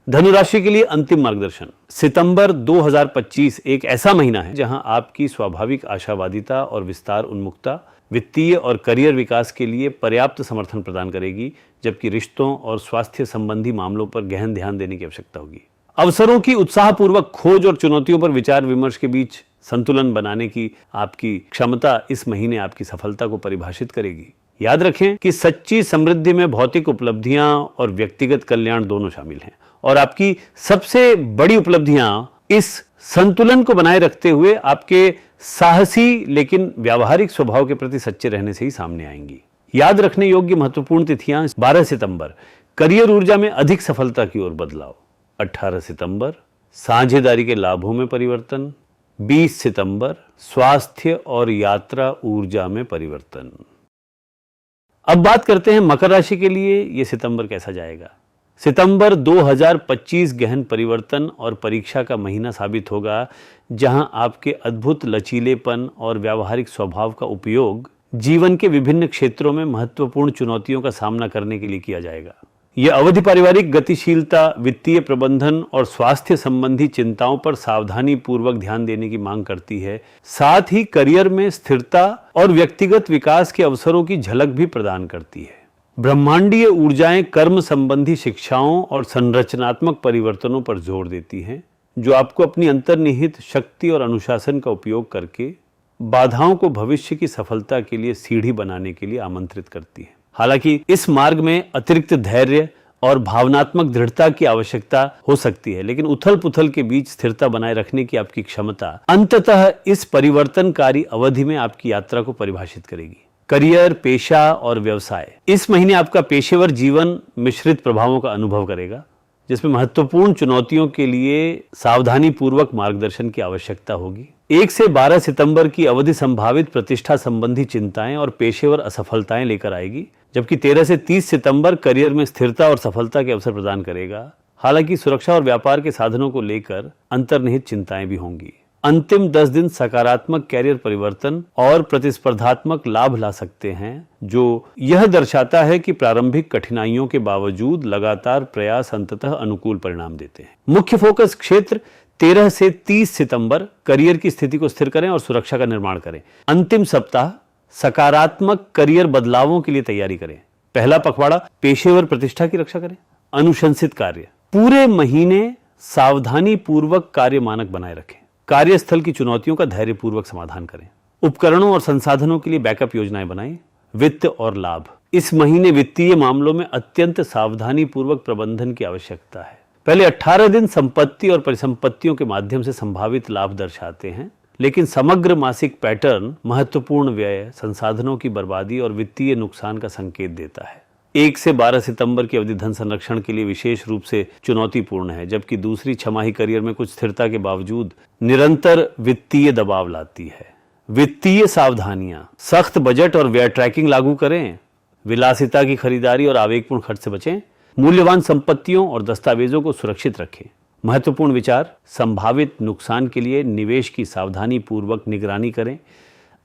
धनुराशि के लिए अंतिम मार्गदर्शन। सितंबर 2025 एक ऐसा महीना है जहां आपकी स्वाभाविक आशावादिता और विस्तार उन्मुखता वित्तीय और करियर विकास के लिए पर्याप्त समर्थन प्रदान करेगी, जबकि रिश्तों और स्वास्थ्य संबंधी मामलों पर गहन ध्यान देने की आवश्यकता होगी। अवसरों की उत्साहपूर्वक खोज और चुनौतियों पर विचार विमर्श के बीच संतुलन बनाने की आपकी क्षमता इस महीने आपकी सफलता को परिभाषित करेगी। याद रखें कि सच्ची समृद्धि में भौतिक उपलब्धियां और व्यक्तिगत कल्याण दोनों शामिल हैं, और आपकी सबसे बड़ी उपलब्धियां इस संतुलन को बनाए रखते हुए आपके साहसी लेकिन व्यावहारिक स्वभाव के प्रति सच्चे रहने से ही सामने आएंगी। याद रखने योग्य महत्वपूर्ण तिथियां 12 सितंबर करियर ऊर्जा में अधिक सफलता की ओर बदलाव, 18 सितंबर साझेदारी के लाभों में परिवर्तन, 20 सितंबर स्वास्थ्य और यात्रा ऊर्जा में परिवर्तन। अब बात करते हैं मकर राशि के लिए ये सितंबर कैसा जाएगा। सितंबर 2025 गहन परिवर्तन और परीक्षा का महीना साबित होगा, जहां आपके अद्भुत लचीलेपन और व्यावहारिक स्वभाव का उपयोग जीवन के विभिन्न क्षेत्रों में महत्वपूर्ण चुनौतियों का सामना करने के लिए किया जाएगा। यह अवधि पारिवारिक गतिशीलता, वित्तीय प्रबंधन और स्वास्थ्य संबंधी चिंताओं पर सावधानी पूर्वक ध्यान देने की मांग करती है। साथ ही करियर में स्थिरता और व्यक्तिगत विकास के अवसरों की झलक भी प्रदान करती है। ब्रह्मांडीय ऊर्जाएं कर्म संबंधी शिक्षाओं और संरचनात्मक परिवर्तनों पर जोर देती हैं, जो आपको अपनी अंतर्निहित शक्ति और अनुशासन का उपयोग करके बाधाओं को भविष्य की सफलता के लिए सीढ़ी बनाने के लिए आमंत्रित करती है। हालांकि इस मार्ग में अतिरिक्त धैर्य और भावनात्मक दृढ़ता की आवश्यकता हो सकती है, लेकिन उथल पुथल के बीच स्थिरता बनाए रखने की आपकी क्षमता अंततः इस परिवर्तनकारी अवधि में आपकी यात्रा को परिभाषित करेगी। करियर, पेशा और व्यवसाय। इस महीने आपका पेशेवर जीवन मिश्रित प्रभावों का अनुभव करेगा, जिसमें महत्वपूर्ण चुनौतियों के लिए सावधानी पूर्वक मार्गदर्शन की आवश्यकता होगी। 1 से 12 सितंबर की अवधि संभावित प्रतिष्ठा संबंधी चिंताएं और पेशेवर असफलताएं लेकर आएगी, जबकि 13 से 30 सितंबर करियर में स्थिरता और सफलता के अवसर प्रदान करेगा। हालांकि सुरक्षा और व्यापार के साधनों को लेकर अंतर्निहित चिंताएं भी होंगी। अंतिम 10 दिन सकारात्मक कैरियर परिवर्तन और प्रतिस्पर्धात्मक लाभ ला सकते हैं, जो यह दर्शाता है कि प्रारंभिक कठिनाइयों के बावजूद लगातार प्रयास अंततः अनुकूल परिणाम देते हैं। मुख्य फोकस क्षेत्र 13 से 30 सितंबर करियर की स्थिति को स्थिर करें और सुरक्षा का निर्माण करें। अंतिम सप्ताह सकारात्मक करियर बदलावों के लिए तैयारी करें। पहला पखवाड़ा पेशेवर प्रतिष्ठा की रक्षा करें। अनुशंसित कार्य। पूरे महीने सावधानी पूर्वक कार्य मानक बनाए रखें। कार्यस्थल की चुनौतियों का धैर्यपूर्वक समाधान करें। उपकरणों और संसाधनों के लिए बैकअप योजनाएं बनाएं। वित्त और लाभ। इस महीने वित्तीय मामलों में अत्यंत सावधानी पूर्वक प्रबंधन की आवश्यकता है। पहले 18 दिन संपत्ति और परिसंपत्तियों के माध्यम से संभावित लाभ दर्शाते हैं, लेकिन समग्र मासिक पैटर्न महत्वपूर्ण व्यय, संसाधनों की बर्बादी और वित्तीय नुकसान का संकेत देता है। 1 से 12 सितंबर की अवधि धन संरक्षण के लिए विशेष रूप से चुनौतीपूर्ण है, जबकि दूसरी छमाही करियर में कुछ स्थिरता के बावजूद निरंतर वित्तीय दबाव लाती है। वित्तीय सावधानियां। सख्त बजट और व्यय ट्रैकिंग लागू करें। विलासिता की खरीदारी और आवेगपूर्ण खर्च से बचें। मूल्यवान संपत्तियों और दस्तावेजों को सुरक्षित रखें। महत्वपूर्ण विचार। संभावित नुकसान के लिए निवेश की सावधानी पूर्वक निगरानी करें।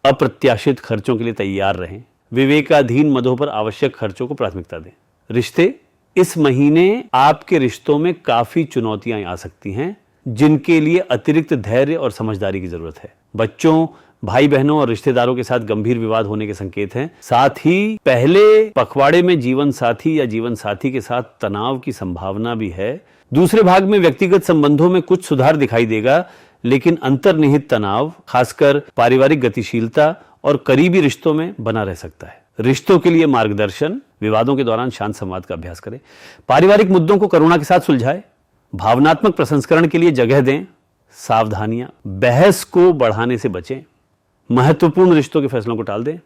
अप्रत्याशित खर्चों के लिए तैयार रहें। विवेकाधीन मदों पर आवश्यक खर्चों को प्राथमिकता दें। रिश्ते। इस महीने आपके रिश्तों में काफी चुनौतियां आ सकती हैं, जिनके लिए अतिरिक्त धैर्य और समझदारी की जरूरत है। बच्चों, भाई बहनों और रिश्तेदारों के साथ गंभीर विवाद होने के संकेत हैं। साथ ही पहले पखवाड़े में जीवन साथी या जीवन साथी के साथ तनाव की संभावना भी है। दूसरे भाग में व्यक्तिगत संबंधों में कुछ सुधार दिखाई देगा, लेकिन अंतर्निहित तनाव खासकर पारिवारिक गतिशीलता और करीबी रिश्तों में बना रह सकता है। रिश्तों के लिए मार्गदर्शन, विवादों के दौरान शांत संवाद का अभ्यास करें। पारिवारिक मुद्दों को करुणा के साथ सुलझाएं। भावनात्मक प्रसंस्करण के लिए जगह दें। सावधानियां, बहस को बढ़ाने से बचें। महत्वपूर्ण रिश्तों के फैसलों को टाल दें।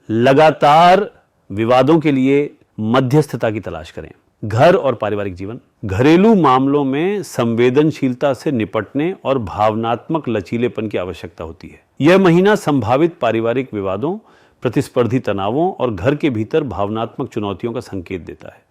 लगातार विवादों के लिए मध्यस्थता की तलाश करें। घर और पारिवारिक जीवन, घरेलू मामलों में संवेदनशीलता से निपटने और भावनात्मक लचीलेपन की आवश्यकता होती है। यह महीना संभावित पारिवारिक विवादों, प्रतिस्पर्धी तनावों और घर के भीतर भावनात्मक चुनौतियों का संकेत देता है।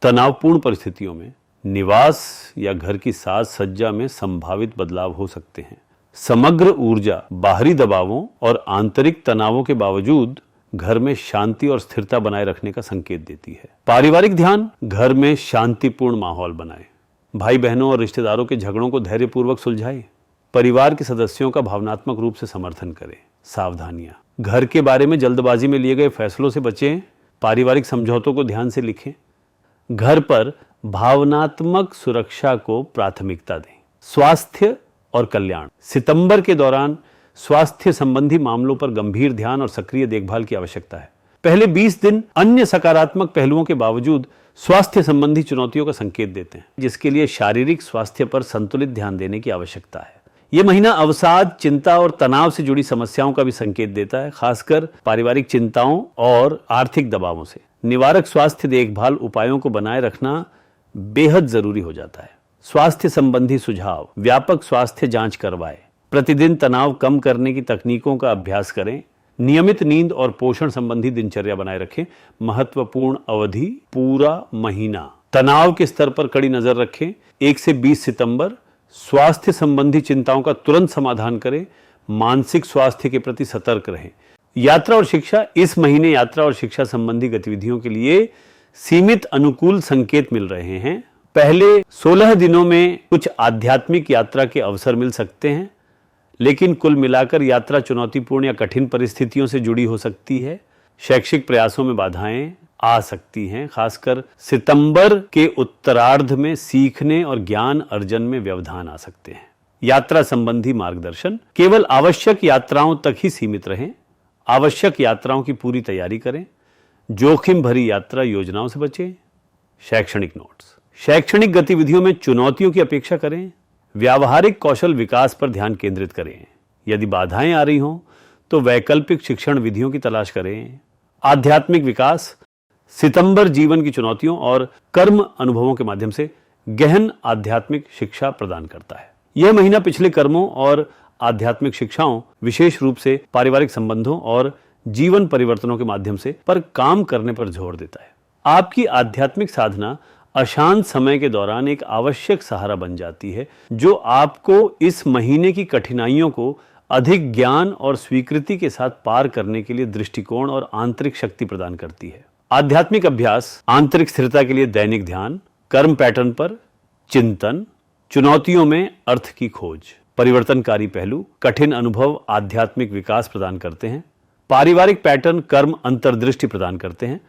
तनावपूर्ण परिस्थितियों में निवास या घर की साज सज्जा में संभावित बदलाव हो सकते हैं। समग्र ऊर्जा बाहरी दबावों और आंतरिक तनावों के बावजूद घर में शांति और स्थिरता बनाए रखने का संकेत देती है। पारिवारिक ध्यान, घर में शांतिपूर्ण माहौल बनाए। भाई बहनों और रिश्तेदारों के झगड़ों को धैर्यपूर्वक सुलझाएं। परिवार के सदस्यों का भावनात्मक रूप से समर्थन करें। सावधानियां, घर के बारे में जल्दबाजी में लिए गए फैसलों से बचें। पारिवारिक समझौतों को ध्यान से लिखें। घर पर भावनात्मक सुरक्षा को प्राथमिकता दें। स्वास्थ्य और कल्याण, सितंबर के दौरान स्वास्थ्य संबंधी मामलों पर गंभीर ध्यान और सक्रिय देखभाल की आवश्यकता है। पहले 20 दिन अन्य सकारात्मक पहलुओं के बावजूद स्वास्थ्य संबंधी चुनौतियों का संकेत देते हैं, जिसके लिए शारीरिक स्वास्थ्य पर संतुलित ध्यान देने की आवश्यकता है। यह महीना अवसाद, चिंता और तनाव से जुड़ी समस्याओं का भी संकेत देता है, खासकर पारिवारिक चिंताओं और आर्थिक दबावों से। निवारक स्वास्थ्य देखभाल उपायों को बनाए रखना बेहद जरूरी हो जाता है। स्वास्थ्य संबंधी सुझाव, व्यापक स्वास्थ्य जांच करवाएं। प्रतिदिन तनाव कम करने की तकनीकों का अभ्यास करें। नियमित नींद और पोषण संबंधी दिनचर्या बनाए रखें। महत्वपूर्ण अवधि, पूरा महीना। तनाव के स्तर पर कड़ी नजर रखें। 1 से 20 सितंबर स्वास्थ्य संबंधी चिंताओं का तुरंत समाधान करें। मानसिक स्वास्थ्य के प्रति सतर्क रहें। यात्रा और शिक्षा, इस महीने यात्रा और शिक्षा संबंधी गतिविधियों के लिए सीमित अनुकूल संकेत मिल रहे हैं। पहले 16 दिनों में कुछ आध्यात्मिक यात्रा के अवसर मिल सकते हैं, लेकिन कुल मिलाकर यात्रा चुनौतीपूर्ण या कठिन परिस्थितियों से जुड़ी हो सकती है। शैक्षिक प्रयासों में बाधाएं आ सकती हैं, खासकर सितंबर के उत्तरार्ध में सीखने और ज्ञान अर्जन में व्यवधान आ सकते हैं। यात्रा संबंधी मार्गदर्शन, केवल आवश्यक यात्राओं तक ही सीमित रहें। आवश्यक यात्राओं की पूरी तैयारी करें। जोखिम भरी यात्रा योजनाओं से बचें। शैक्षणिक नोट्स, शैक्षणिक गतिविधियों में चुनौतियों की अपेक्षा करें। व्यावहारिक कौशल विकास पर ध्यान केंद्रित करें। यदि बाधाएं आ रही हों तो वैकल्पिक शिक्षण विधियों की तलाश करें। आध्यात्मिक विकास, सितंबर जीवन की चुनौतियों और कर्म अनुभवों के माध्यम से गहन आध्यात्मिक शिक्षा प्रदान करता है। यह महीना पिछले कर्मों और आध्यात्मिक शिक्षाओं, विशेष रूप से पारिवारिक संबंधों और जीवन परिवर्तनों के माध्यम से पर काम करने पर जोर देता है। आपकी आध्यात्मिक साधना अशांत समय के दौरान एक आवश्यक सहारा बन जाती है, जो आपको इस महीने की कठिनाइयों को अधिक ज्ञान और स्वीकृति के साथ पार करने के लिए दृष्टिकोण और आंतरिक शक्ति प्रदान करती है। आध्यात्मिक अभ्यास, आंतरिक स्थिरता के लिए दैनिक ध्यान, कर्म पैटर्न पर चिंतन, चुनौतियों में अर्थ की खोज, परिवर्तनकारी पहलू, कठिन अनुभव आध्यात्मिक विकास प्रदान करते हैं। पारिवारिक पैटर्न कर्म अंतर्दृष्टि प्रदान करते हैं।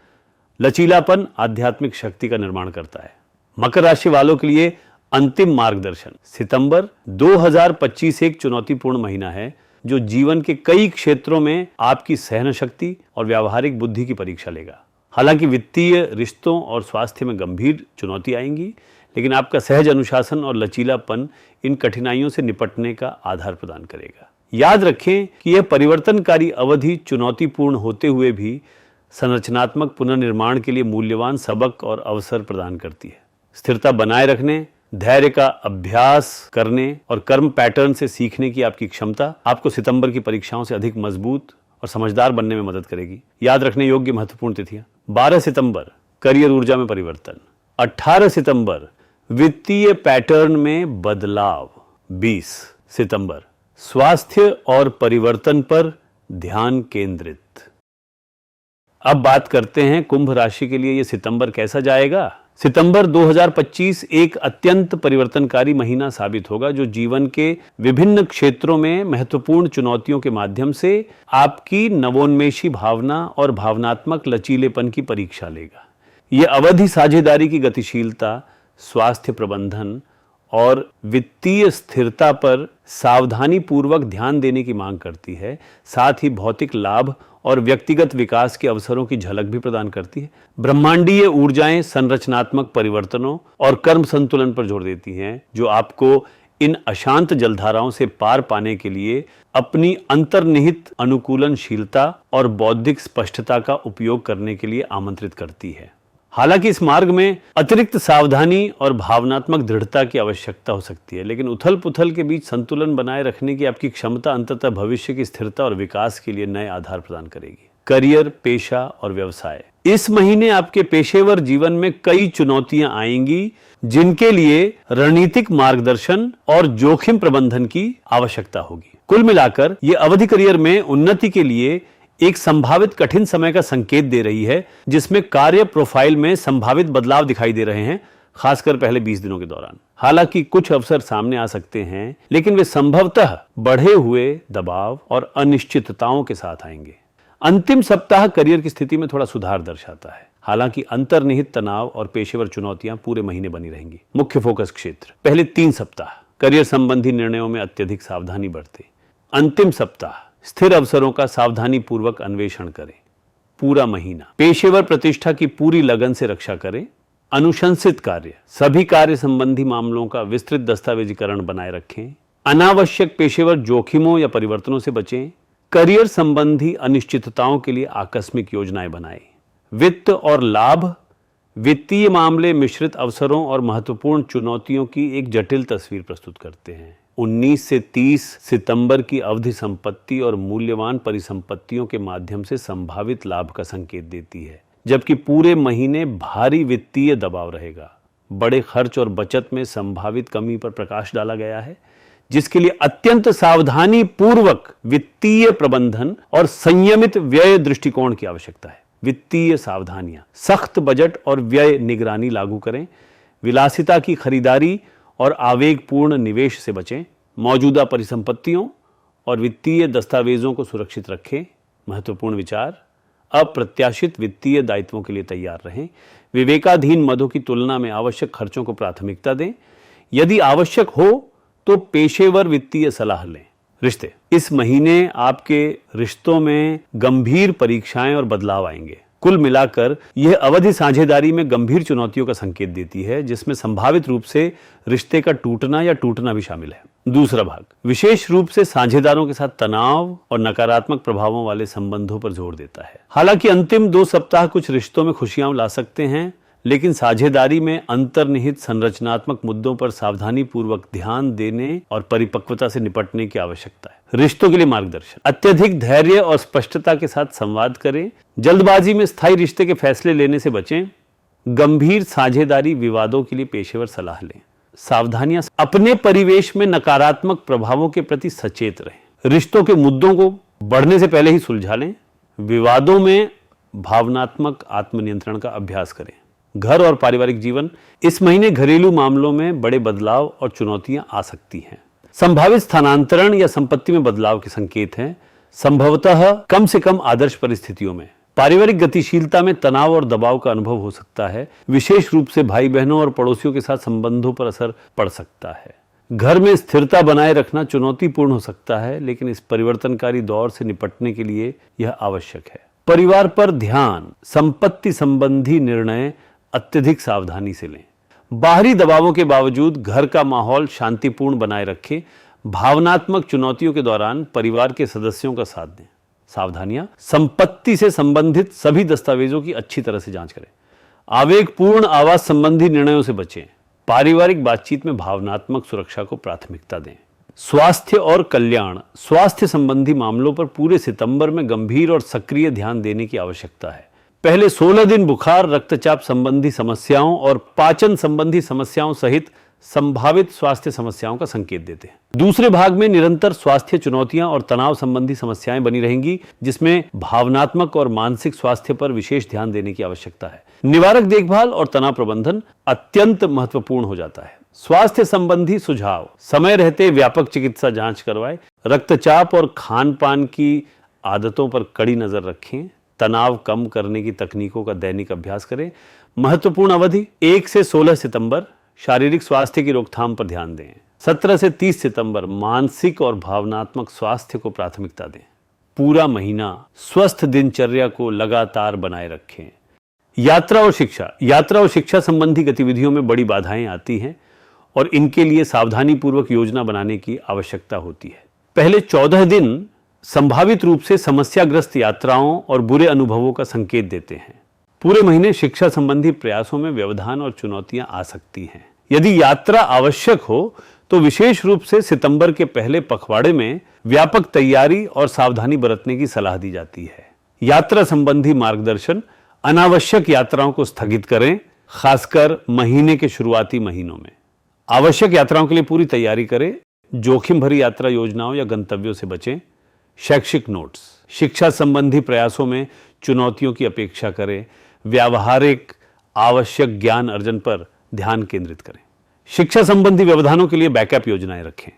लचीलापन आध्यात्मिक शक्ति का निर्माण करता है। मकर राशि वालों के लिए अंतिम मार्गदर्शन, सितंबर 2025 एक चुनौतीपूर्ण महीना है, जो जीवन के कई क्षेत्रों में आपकी सहन शक्ति और व्यावहारिक बुद्धि की परीक्षा लेगा। हालांकि वित्तीय, रिश्तों और स्वास्थ्य में गंभीर चुनौती आएंगी, लेकिन आपका सहज अनुशासन और लचीलापन इन कठिनाइयों से निपटने का आधार प्रदान करेगा। याद रखें कि यह परिवर्तनकारी अवधि चुनौतीपूर्ण होते हुए भी संरचनात्मक पुनर्निर्माण के लिए मूल्यवान सबक और अवसर प्रदान करती है। स्थिरता बनाए रखने, धैर्य का अभ्यास करने और कर्म पैटर्न से सीखने की आपकी क्षमता आपको सितंबर की परीक्षाओं से अधिक मजबूत और समझदार बनने में मदद करेगी। याद रखने योग्य महत्वपूर्ण तिथियां, 12 सितंबर करियर ऊर्जा में परिवर्तन, 18 सितंबर वित्तीय पैटर्न में बदलाव, 20 सितंबर स्वास्थ्य और परिवर्तन पर ध्यान केंद्रित। अब बात करते हैं कुंभ राशि के लिए ये सितंबर कैसा जाएगा। सितंबर 2025 एक अत्यंत परिवर्तनकारी महीना साबित होगा जो जीवन के विभिन्न क्षेत्रों में महत्वपूर्ण चुनौतियों के माध्यम से आपकी नवोन्मेषी भावना और भावनात्मक लचीलेपन की परीक्षा लेगा। यह अवधि साझेदारी की गतिशीलता, स्वास्थ्य प्रबंधन और वित्तीय स्थिरता पर सावधानी पूर्वक ध्यान देने की मांग करती है। साथ ही भौतिक लाभ और व्यक्तिगत विकास के अवसरों की झलक भी प्रदान करती है। ब्रह्मांडीय ऊर्जाएं संरचनात्मक परिवर्तनों और कर्म संतुलन पर जोर देती हैं, जो आपको इन अशांत जलधाराओं से पार पाने के लिए अपनी अंतर्निहित अनुकूलनशीलता और बौद्धिक स्पष्टता का उपयोग करने के लिए आमंत्रित करती है। हालांकि इस मार्ग में अतिरिक्त सावधानी और भावनात्मक दृढ़ता की आवश्यकता हो सकती है, लेकिन उथल पुथल के बीच संतुलन बनाए रखने की आपकी क्षमता अंततः भविष्य की स्थिरता और विकास के लिए नए आधार प्रदान करेगी। करियर, पेशा और व्यवसाय। इस महीने आपके पेशेवर जीवन में कई चुनौतियां आएंगी, जिनके लिए रणनीतिक मार्गदर्शन और जोखिम प्रबंधन की आवश्यकता होगी। कुल मिलाकर ये अवधि करियर में उन्नति के लिए एक संभावित कठिन समय का संकेत दे रही है, जिसमें कार्य प्रोफाइल में संभावित बदलाव दिखाई दे रहे हैं, खासकर पहले 20 दिनों के दौरान। हालांकि कुछ अवसर सामने आ सकते हैं, लेकिन वे संभवतः बढ़े हुए दबाव और अनिश्चितताओं के साथ आएंगे। अंतिम सप्ताह करियर की स्थिति में थोड़ा सुधार दर्शाता है। हालांकि अंतर्निहित तनाव और पेशेवर चुनौतियां पूरे महीने बनी रहेंगी। मुख्य फोकस क्षेत्र। पहले 3 सप्ताह करियर संबंधी निर्णयों में अत्यधिक सावधानी बरतें। अंतिम सप्ताह स्थिर अवसरों का सावधानी पूर्वक अन्वेषण करें। पूरा महीना पेशेवर प्रतिष्ठा की पूरी लगन से रक्षा करें। अनुशंसित कार्य, सभी कार्य संबंधी मामलों का विस्तृत दस्तावेजीकरण बनाए रखें। अनावश्यक पेशेवर जोखिमों या परिवर्तनों से बचें। करियर संबंधी अनिश्चितताओं के लिए आकस्मिक योजनाएं बनाएं। वित्त और लाभ, वित्तीय मामले मिश्रित अवसरों और महत्वपूर्ण चुनौतियों की एक जटिल तस्वीर प्रस्तुत करते हैं। 19 से 30 सितंबर की अवधि संपत्ति और मूल्यवान परिसंपत्तियों के माध्यम से संभावित लाभ का संकेत देती है, जबकि पूरे महीने भारी वित्तीय दबाव रहेगा। बड़े खर्च और बचत में संभावित कमी पर प्रकाश डाला गया है, जिसके लिए अत्यंत सावधानी पूर्वक वित्तीय प्रबंधन और संयमित व्यय दृष्टिकोण की आवश्यकता है। वित्तीय सावधानियां, सख्त बजट और व्यय निगरानी लागू करें। विलासिता की खरीदारी और आवेगपूर्ण निवेश से बचें। मौजूदा परिसंपत्तियों और वित्तीय दस्तावेजों को सुरक्षित रखें। महत्वपूर्ण विचार, अप्रत्याशित वित्तीय दायित्वों के लिए तैयार रहें। विवेकाधीन मदों की तुलना में आवश्यक खर्चों को प्राथमिकता दें। यदि आवश्यक हो तो पेशेवर वित्तीय सलाह लें। रिश्ते। इस महीने आपके रिश्तों में गंभीर परीक्षाएं और बदलाव आएंगे। कुल मिलाकर यह अवधि साझेदारी में गंभीर चुनौतियों का संकेत देती है, जिसमें संभावित रूप से रिश्ते का टूटना या टूटना भी शामिल है। दूसरा भाग विशेष रूप से साझेदारों के साथ तनाव और नकारात्मक प्रभावों वाले संबंधों पर जोर देता है। हालांकि अंतिम 2 सप्ताह कुछ रिश्तों में खुशियां ला सकते हैं, लेकिन साझेदारी में अंतर्निहित संरचनात्मक मुद्दों पर सावधानी पूर्वक ध्यान देने और परिपक्वता से निपटने की आवश्यकता है। रिश्तों के लिए मार्गदर्शन। अत्यधिक धैर्य और स्पष्टता के साथ संवाद करें। जल्दबाजी में स्थायी रिश्ते के फैसले लेने से बचें। गंभीर साझेदारी विवादों के लिए पेशेवर सलाह लें। सावधानियां, अपने परिवेश में नकारात्मक प्रभावों के प्रति सचेत रहें। रिश्तों के मुद्दों को बढ़ने से पहले ही सुलझा लें। विवादों में भावनात्मक आत्मनियंत्रण का अभ्यास करें। घर और पारिवारिक जीवन। इस महीने घरेलू मामलों में बड़े बदलाव और चुनौतियां आ सकती हैं। संभावित स्थानांतरण या संपत्ति में बदलाव के संकेत हैं, संभवतः कम से कम आदर्श परिस्थितियों में। पारिवारिक गतिशीलता में तनाव और दबाव का अनुभव हो सकता है, विशेष रूप से भाई बहनों और पड़ोसियों के साथ संबंधों पर असर पड़ सकता है। घर में स्थिरता बनाए रखना चुनौतीपूर्ण हो सकता है, लेकिन इस परिवर्तनकारी दौर से निपटने के लिए यह आवश्यक है। परिवार पर ध्यान। संपत्ति संबंधी निर्णय अत्यधिक सावधानी से लें। बाहरी दबावों के बावजूद घर का माहौल शांतिपूर्ण बनाए रखें। भावनात्मक चुनौतियों के दौरान परिवार के सदस्यों का साथ दें। सावधानियां, संपत्ति से संबंधित सभी दस्तावेजों की अच्छी तरह से जांच करें। आवेगपूर्ण आवास संबंधी निर्णयों से बचें। पारिवारिक बातचीत में भावनात्मक सुरक्षा को प्राथमिकता दें। स्वास्थ्य और कल्याण। स्वास्थ्य संबंधी मामलों पर पूरे सितंबर में गंभीर और सक्रिय ध्यान देने की आवश्यकता है। पहले 16 दिन बुखार, रक्तचाप संबंधी समस्याओं और पाचन संबंधी समस्याओं सहित संभावित स्वास्थ्य समस्याओं का संकेत देते हैं। दूसरे भाग में निरंतर स्वास्थ्य चुनौतियां और तनाव संबंधी समस्याएं बनी रहेंगी, जिसमें भावनात्मक और मानसिक स्वास्थ्य पर विशेष ध्यान देने की आवश्यकता है। निवारक देखभाल और तनाव प्रबंधन अत्यंत महत्वपूर्ण हो जाता है। स्वास्थ्य संबंधी सुझाव: समय रहते व्यापक चिकित्सा जांच करवाएं, रक्तचाप और खान पान की आदतों पर कड़ी नजर रखें, तनाव कम करने की तकनीकों का दैनिक अभ्यास करें। महत्वपूर्ण अवधि 1 से 16 सितंबर शारीरिक स्वास्थ्य की रोकथाम पर ध्यान दें। 17 से 30 सितंबर मानसिक और भावनात्मक स्वास्थ्य को प्राथमिकता दें। पूरा महीना स्वस्थ दिनचर्या को लगातार बनाए रखें। यात्रा और शिक्षा संबंधी गतिविधियों में बड़ी बाधाएं आती हैं और इनके लिए सावधानी पूर्वक योजना बनाने की आवश्यकता होती है। पहले 14 दिन संभावित रूप से समस्याग्रस्त यात्राओं और बुरे अनुभवों का संकेत देते हैं। पूरे महीने शिक्षा संबंधी प्रयासों में व्यवधान और चुनौतियां आ सकती हैं। यदि यात्रा आवश्यक हो तो विशेष रूप से सितंबर के पहले पखवाड़े में व्यापक तैयारी और सावधानी बरतने की सलाह दी जाती है। यात्रा संबंधी मार्गदर्शन: अनावश्यक यात्राओं को स्थगित करें, खासकर महीने के शुरुआती महीनों में। आवश्यक यात्राओं के लिए पूरी तैयारी करें। जोखिम भरी यात्रा योजनाओं या गंतव्यों से बचें। शैक्षिक नोट्स: शिक्षा संबंधी प्रयासों में चुनौतियों की अपेक्षा करें। व्यावहारिक आवश्यक ज्ञान अर्जन पर ध्यान केंद्रित करें। शिक्षा संबंधी व्यवधानों के लिए बैकअप योजनाएं रखें।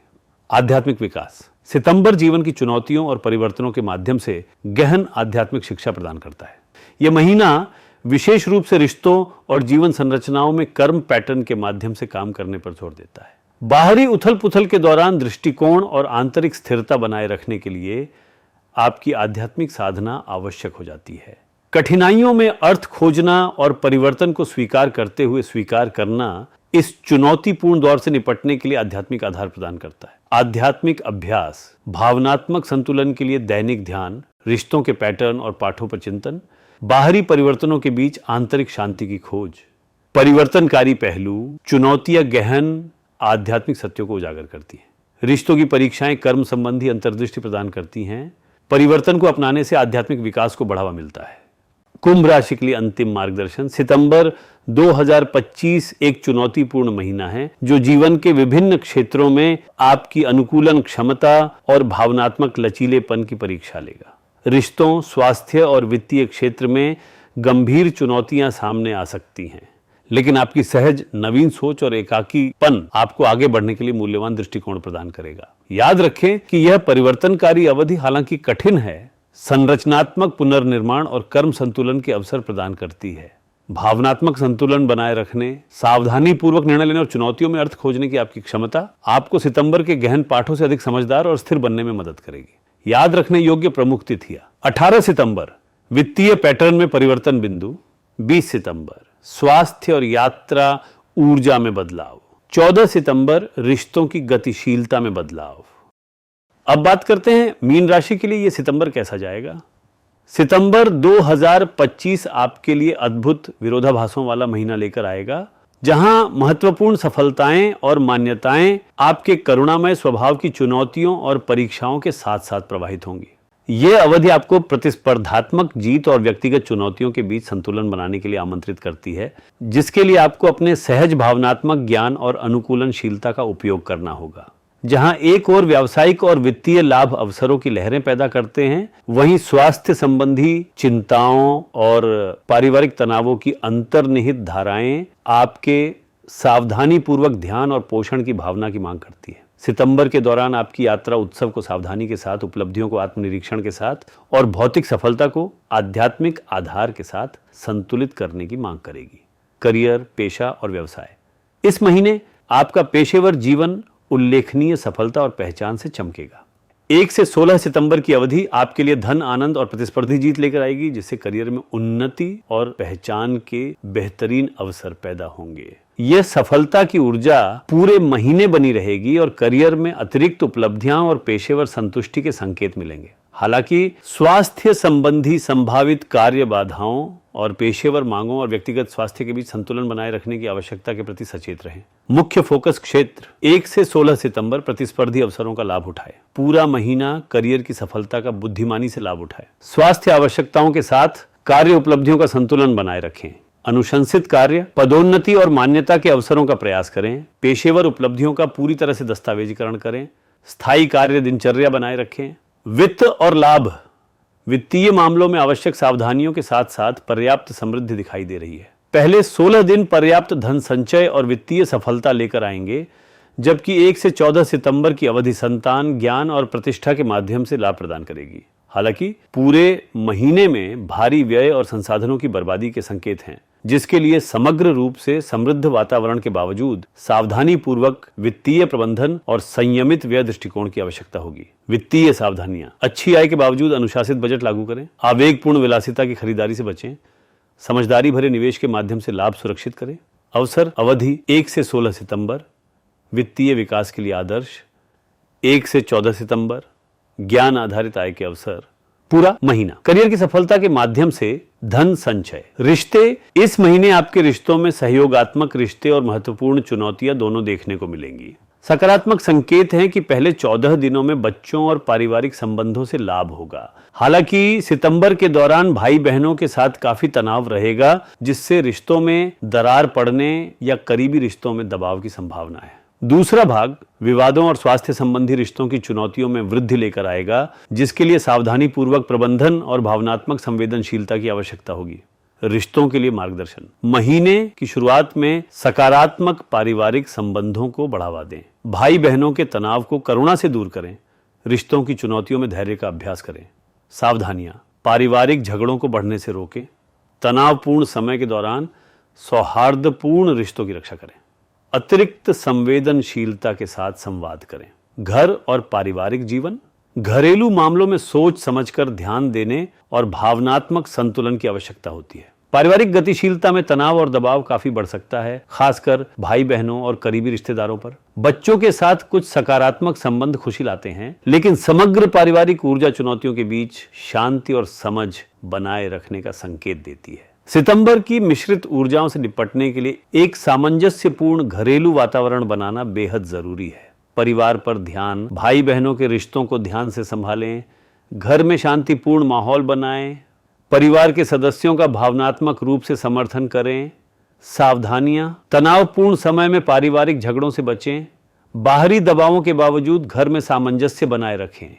आध्यात्मिक विकास: सितंबर जीवन की चुनौतियों और परिवर्तनों के माध्यम से गहन आध्यात्मिक शिक्षा प्रदान करता है। यह महीना विशेष रूप से रिश्तों और जीवन संरचनाओं में कर्म पैटर्न के माध्यम से काम करने पर जोर देता है। बाहरी उथल पुथल के दौरान दृष्टिकोण और आंतरिक स्थिरता बनाए रखने के लिए आपकी आध्यात्मिक साधना आवश्यक हो जाती है। कठिनाइयों में अर्थ खोजना और परिवर्तन को स्वीकार करते हुए स्वीकार करना इस चुनौतीपूर्ण दौर से निपटने के लिए आध्यात्मिक आधार प्रदान करता है। आध्यात्मिक अभ्यास: भावनात्मक संतुलन के लिए दैनिक ध्यान, रिश्तों के पैटर्न और पाठों पर चिंतन, बाहरी परिवर्तनों के बीच आंतरिक शांति की खोज। परिवर्तनकारी पहलू: चुनौतियां गहन आध्यात्मिक सत्यों को उजागर करती हैं। रिश्तों की परीक्षाएं कर्म संबंधी अंतर्दृष्टि प्रदान करती हैं। परिवर्तन को अपनाने से आध्यात्मिक विकास को बढ़ावा मिलता है। कुंभ राशि के लिए अंतिम मार्गदर्शन: सितंबर 2025 एक चुनौतीपूर्ण महीना है जो जीवन के विभिन्न क्षेत्रों में आपकी अनुकूलन क्षमता और भावनात्मक लचीलेपन की परीक्षा लेगा। रिश्तों, स्वास्थ्य और वित्तीय क्षेत्र में गंभीर चुनौतियां सामने आ सकती हैं, लेकिन आपकी सहज नवीन सोच और एकाकीपन आपको आगे बढ़ने के लिए मूल्यवान दृष्टिकोण प्रदान करेगा। याद रखें कि यह परिवर्तनकारी अवधि हालांकि कठिन है, संरचनात्मक पुनर्निर्माण और कर्म संतुलन के अवसर प्रदान करती है। भावनात्मक संतुलन बनाए रखने, सावधानी पूर्वक निर्णय लेने और चुनौतियों में अर्थ खोजने की आपकी क्षमता आपको सितंबर के गहन पाठों से अधिक समझदार और स्थिर बनने में मदद करेगी। याद रखने योग्य प्रमुख तिथियां: 18 सितंबर वित्तीय पैटर्न में परिवर्तन बिंदु, 20 सितंबर स्वास्थ्य और यात्रा ऊर्जा में बदलाव, 14 सितंबर रिश्तों की गतिशीलता में बदलाव। अब बात करते हैं मीन राशि के लिए ये सितंबर कैसा जाएगा। सितंबर 2025 आपके लिए अद्भुत विरोधाभासों वाला महीना लेकर आएगा, जहां महत्वपूर्ण सफलताएं और मान्यताएं आपके करुणामय स्वभाव की चुनौतियों और परीक्षाओं के साथ साथ प्रवाहित होंगी। यह अवधि आपको प्रतिस्पर्धात्मक जीत और व्यक्तिगत चुनौतियों के बीच संतुलन बनाने के लिए आमंत्रित करती है, जिसके लिए आपको अपने सहज भावनात्मक ज्ञान और अनुकूलनशीलता का उपयोग करना होगा। जहां एक और व्यावसायिक और वित्तीय लाभ अवसरों की लहरें पैदा करते हैं, वहीं स्वास्थ्य संबंधी चिंताओं और पारिवारिक तनावों की अंतर्निहित धाराएं आपके सावधानी पूर्वक ध्यान और पोषण की भावना की मांग करती है। सितंबर के दौरान आपकी यात्रा उत्सव को सावधानी के साथ, उपलब्धियों को आत्मनिरीक्षण के साथ और भौतिक सफलता को आध्यात्मिक आधार के साथ संतुलित करने की मांग करेगी। करियर, पेशा और व्यवसाय: इस महीने आपका पेशेवर जीवन उल्लेखनीय सफलता और पहचान से चमकेगा। 1 से 16 सितंबर की अवधि आपके लिए धन, आनंद और प्रतिस्पर्धी जीत लेकर आएगी, जिससे करियर में उन्नति और पहचान के बेहतरीन अवसर पैदा होंगे। यह सफलता की ऊर्जा पूरे महीने बनी रहेगी और करियर में अतिरिक्त उपलब्धियां और पेशेवर संतुष्टि के संकेत मिलेंगे। हालांकि स्वास्थ्य संबंधी संभावित कार्य बाधाओं और पेशेवर मांगों और व्यक्तिगत स्वास्थ्य के बीच संतुलन बनाए रखने की आवश्यकता के प्रति सचेत रहें। मुख्य फोकस क्षेत्र: 1 से 16 सितंबर प्रतिस्पर्धी अवसरों का लाभ उठाएं। पूरा महीना करियर की सफलता का बुद्धिमानी से लाभ उठाएं। स्वास्थ्य आवश्यकताओं के साथ कार्य उपलब्धियों का संतुलन बनाए रखें। अनुशंसित कार्य, पदोन्नति और मान्यता के अवसरों का प्रयास करें। पेशेवर उपलब्धियों का पूरी तरह से दस्तावेजीकरण करें। स्थायी कार्य दिनचर्या बनाए रखें। वित्त और लाभ, वित्तीय मामलों में आवश्यक सावधानियों के साथ साथ पर्याप्त समृद्धि दिखाई दे रही है। पहले 16 दिन पर्याप्त धन संचय और वित्तीय सफलता लेकर आएंगे, जबकि 1 से 14 सितंबर की अवधि संतान, ज्ञान और प्रतिष्ठा के माध्यम से लाभ प्रदान करेगी। हालांकि पूरे महीने में भारी व्यय और संसाधनों की बर्बादी के संकेत हैं, जिसके लिए समग्र रूप से समृद्ध वातावरण के बावजूद सावधानी पूर्वक वित्तीय प्रबंधन और संयमित व्यय दृष्टिकोण की आवश्यकता होगी। वित्तीय सावधानियां, अच्छी आय के बावजूद अनुशासित बजट लागू करें। आवेगपूर्ण विलासिता की खरीदारी से बचें। समझदारी भरे निवेश के माध्यम से लाभ सुरक्षित करें। अवसर अवधि 1 से 16 सितंबर, वित्तीय विकास के लिए आदर्श। 1 से 14 सितंबर, ज्ञान आधारित आय के अवसर। पूरा महीना करियर की सफलता के माध्यम से धन संचय। रिश्ते, इस महीने आपके रिश्तों में सहयोगात्मक रिश्ते और महत्वपूर्ण चुनौतियां दोनों देखने को मिलेंगी। सकारात्मक संकेत हैं कि पहले 14 दिनों में बच्चों और पारिवारिक संबंधों से लाभ होगा। हालांकि सितंबर के दौरान भाई बहनों के साथ काफी तनाव रहेगा, जिससे रिश्तों में दरार पड़ने या करीबी रिश्तों में दबाव की संभावना है। दूसरा भाग विवादों और स्वास्थ्य संबंधी रिश्तों की चुनौतियों में वृद्धि लेकर आएगा, जिसके लिए सावधानी पूर्वक प्रबंधन और भावनात्मक संवेदनशीलता की आवश्यकता होगी। रिश्तों के लिए मार्गदर्शन, महीने की शुरुआत में सकारात्मक पारिवारिक संबंधों को बढ़ावा दें। भाई बहनों के तनाव को करुणा से दूर करें। रिश्तों की चुनौतियों में धैर्य का अभ्यास करें। सावधानियां, पारिवारिक झगड़ों को बढ़ने से रोकें। तनावपूर्ण समय के दौरान सौहार्दपूर्ण रिश्तों की रक्षा करें। अतिरिक्त संवेदनशीलता के साथ संवाद करें। घर और पारिवारिक जीवन, घरेलू मामलों में सोच समझकर ध्यान देने और भावनात्मक संतुलन की आवश्यकता होती है। पारिवारिक गतिशीलता में तनाव और दबाव काफी बढ़ सकता है, खासकर भाई बहनों और करीबी रिश्तेदारों पर। बच्चों के साथ कुछ सकारात्मक संबंध खुशी लाते हैं, लेकिन समग्र पारिवारिक ऊर्जा चुनौतियों के बीच शांति और समझ बनाए रखने का संकेत देती है। सितंबर की मिश्रित ऊर्जाओं से निपटने के लिए एक सामंजस्यपूर्ण घरेलू वातावरण बनाना बेहद जरूरी है। परिवार पर ध्यान, भाई बहनों के रिश्तों को ध्यान से संभालें, घर में शांतिपूर्ण माहौल बनाएं, परिवार के सदस्यों का भावनात्मक रूप से समर्थन करें। सावधानियां, तनावपूर्ण समय में पारिवारिक झगड़ों से बचें। बाहरी दबावों के बावजूद घर में सामंजस्य बनाए रखें।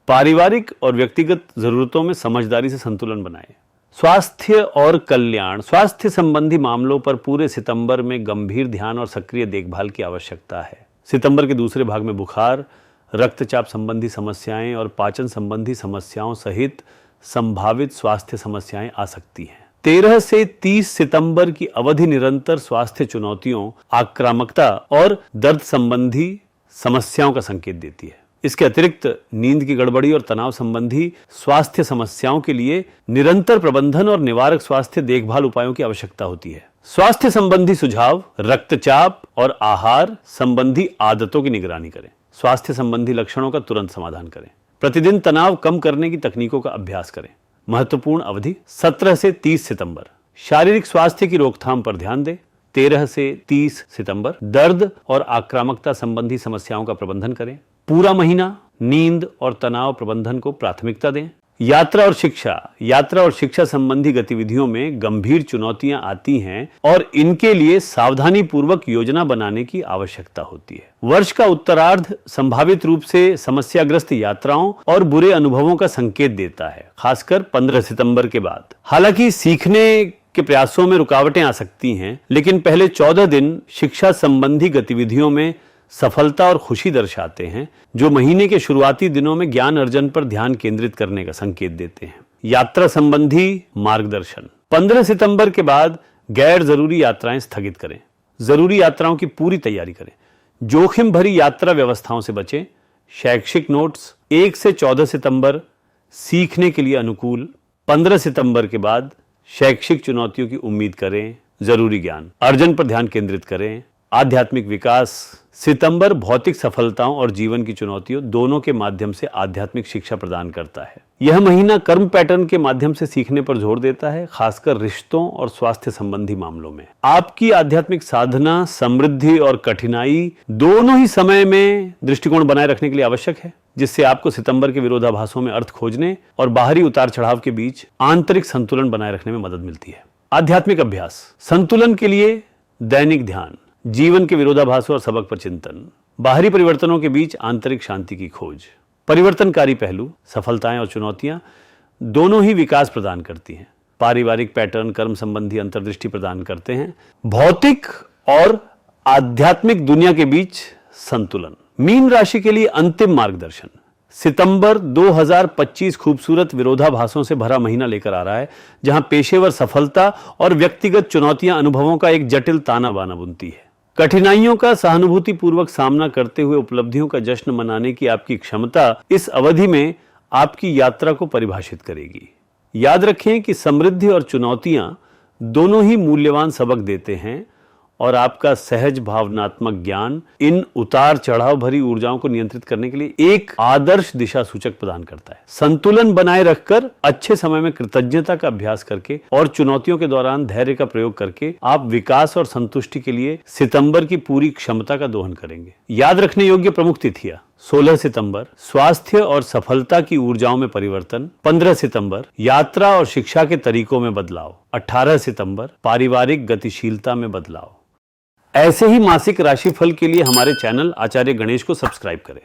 पारिवारिक और व्यक्तिगत जरूरतों में समझदारी से संतुलन बनाएं। स्वास्थ्य और कल्याण, स्वास्थ्य संबंधी मामलों पर पूरे सितंबर में गंभीर ध्यान और सक्रिय देखभाल की आवश्यकता है। सितंबर के दूसरे भाग में बुखार, रक्तचाप संबंधी समस्याएं और पाचन संबंधी समस्याओं सहित संभावित स्वास्थ्य समस्याएं आ सकती हैं। 13 से 30 सितंबर की अवधि निरंतर स्वास्थ्य चुनौतियों, आक्रामकता और दर्द संबंधी समस्याओं का संकेत देती है। इसके अतिरिक्त नींद की गड़बड़ी और तनाव संबंधी स्वास्थ्य समस्याओं के लिए निरंतर प्रबंधन और निवारक स्वास्थ्य देखभाल उपायों की आवश्यकता होती है। स्वास्थ्य संबंधी सुझाव, रक्तचाप और आहार संबंधी आदतों की निगरानी करें। स्वास्थ्य संबंधी लक्षणों का तुरंत समाधान करें। प्रतिदिन तनाव कम करने की तकनीकों का अभ्यास करें। महत्वपूर्ण अवधि 17 से 30 सितंबर, शारीरिक स्वास्थ्य की रोकथाम पर ध्यान दें। 13 से 30 सितंबर, दर्द और आक्रामकता संबंधी समस्याओं का प्रबंधन करें। पूरा महीना नींद और तनाव प्रबंधन को प्राथमिकता दें। यात्रा और शिक्षा संबंधी गतिविधियों में गंभीर चुनौतियां आती हैं और इनके लिए सावधानी पूर्वक योजना बनाने की आवश्यकता होती है। वर्ष का उत्तरार्ध संभावित रूप से समस्याग्रस्त यात्राओं और बुरे अनुभवों का संकेत देता है, खासकर 15 सितंबर के बाद। हालांकि सीखने के प्रयासों में रुकावटें आ सकती हैं, लेकिन पहले 14 दिन शिक्षा संबंधी गतिविधियों में सफलता और खुशी दर्शाते हैं, जो महीने के शुरुआती दिनों में ज्ञान अर्जन पर ध्यान केंद्रित करने का संकेत देते हैं। यात्रा संबंधी मार्गदर्शन, 15 सितंबर के बाद गैर जरूरी यात्राएं स्थगित करें। जरूरी यात्राओं की पूरी तैयारी करें। जोखिम भरी यात्रा व्यवस्थाओं से बचें। शैक्षिक नोट्स, 1 से 14 सितंबर सीखने के लिए अनुकूल। 15 सितंबर के बाद शैक्षिक चुनौतियों की उम्मीद करें। जरूरी ज्ञान अर्जन पर ध्यान केंद्रित करें। आध्यात्मिक विकास, सितंबर भौतिक सफलताओं और जीवन की चुनौतियों दोनों के माध्यम से आध्यात्मिक शिक्षा प्रदान करता है। यह महीना कर्म पैटर्न के माध्यम से सीखने पर जोर देता है, खासकर रिश्तों और स्वास्थ्य संबंधी मामलों में। आपकी आध्यात्मिक साधना, समृद्धि और कठिनाई दोनों ही समय में दृष्टिकोण बनाए रखने के लिए आवश्यक है, जिससे आपको सितंबर के विरोधाभासों में अर्थ खोजने और बाहरी उतार चढ़ाव के बीच आंतरिक संतुलन बनाए रखने में मदद मिलती है। आध्यात्मिक अभ्यास, संतुलन के लिए दैनिक ध्यान, जीवन के विरोधाभासों और सबक पर चिंतन, बाहरी परिवर्तनों के बीच आंतरिक शांति की खोज। परिवर्तनकारी पहलू, सफलताएं और चुनौतियां दोनों ही विकास प्रदान करती हैं। पारिवारिक पैटर्न कर्म संबंधी अंतर्दृष्टि प्रदान करते हैं। भौतिक और आध्यात्मिक दुनिया के बीच संतुलन। मीन राशि के लिए अंतिम मार्गदर्शन। सितंबर 2025 खूबसूरत विरोधाभासों से भरा महीना लेकर आ रहा है, जहां पेशेवर सफलता और व्यक्तिगत चुनौतियां अनुभवों का एक जटिल ताना बाना बुनती है। कठिनाइयों का सहानुभूतिपूर्वक सामना करते हुए उपलब्धियों का जश्न मनाने की आपकी क्षमता इस अवधि में आपकी यात्रा को परिभाषित करेगी। याद रखें कि समृद्धि और चुनौतियां दोनों ही मूल्यवान सबक देते हैं और आपका सहज भावनात्मक ज्ञान इन उतार चढ़ाव भरी ऊर्जाओं को नियंत्रित करने के लिए एक आदर्श दिशा सूचक प्रदान करता है। संतुलन बनाए रखकर अच्छे समय में कृतज्ञता का अभ्यास करके और चुनौतियों के दौरान धैर्य का प्रयोग करके आप विकास और संतुष्टि के लिए सितंबर की पूरी क्षमता का दोहन करेंगे। याद रखने योग्य प्रमुख तिथियां: 16 सितंबर स्वास्थ्य और सफलता की ऊर्जाओं में परिवर्तन, 15 सितंबर यात्रा और शिक्षा के तरीकों में बदलाव, 18 सितंबर पारिवारिक गतिशीलता में बदलाव। ऐसे ही मासिक राशिफल के लिए हमारे चैनल आचार्य गणेश को सब्सक्राइब करें।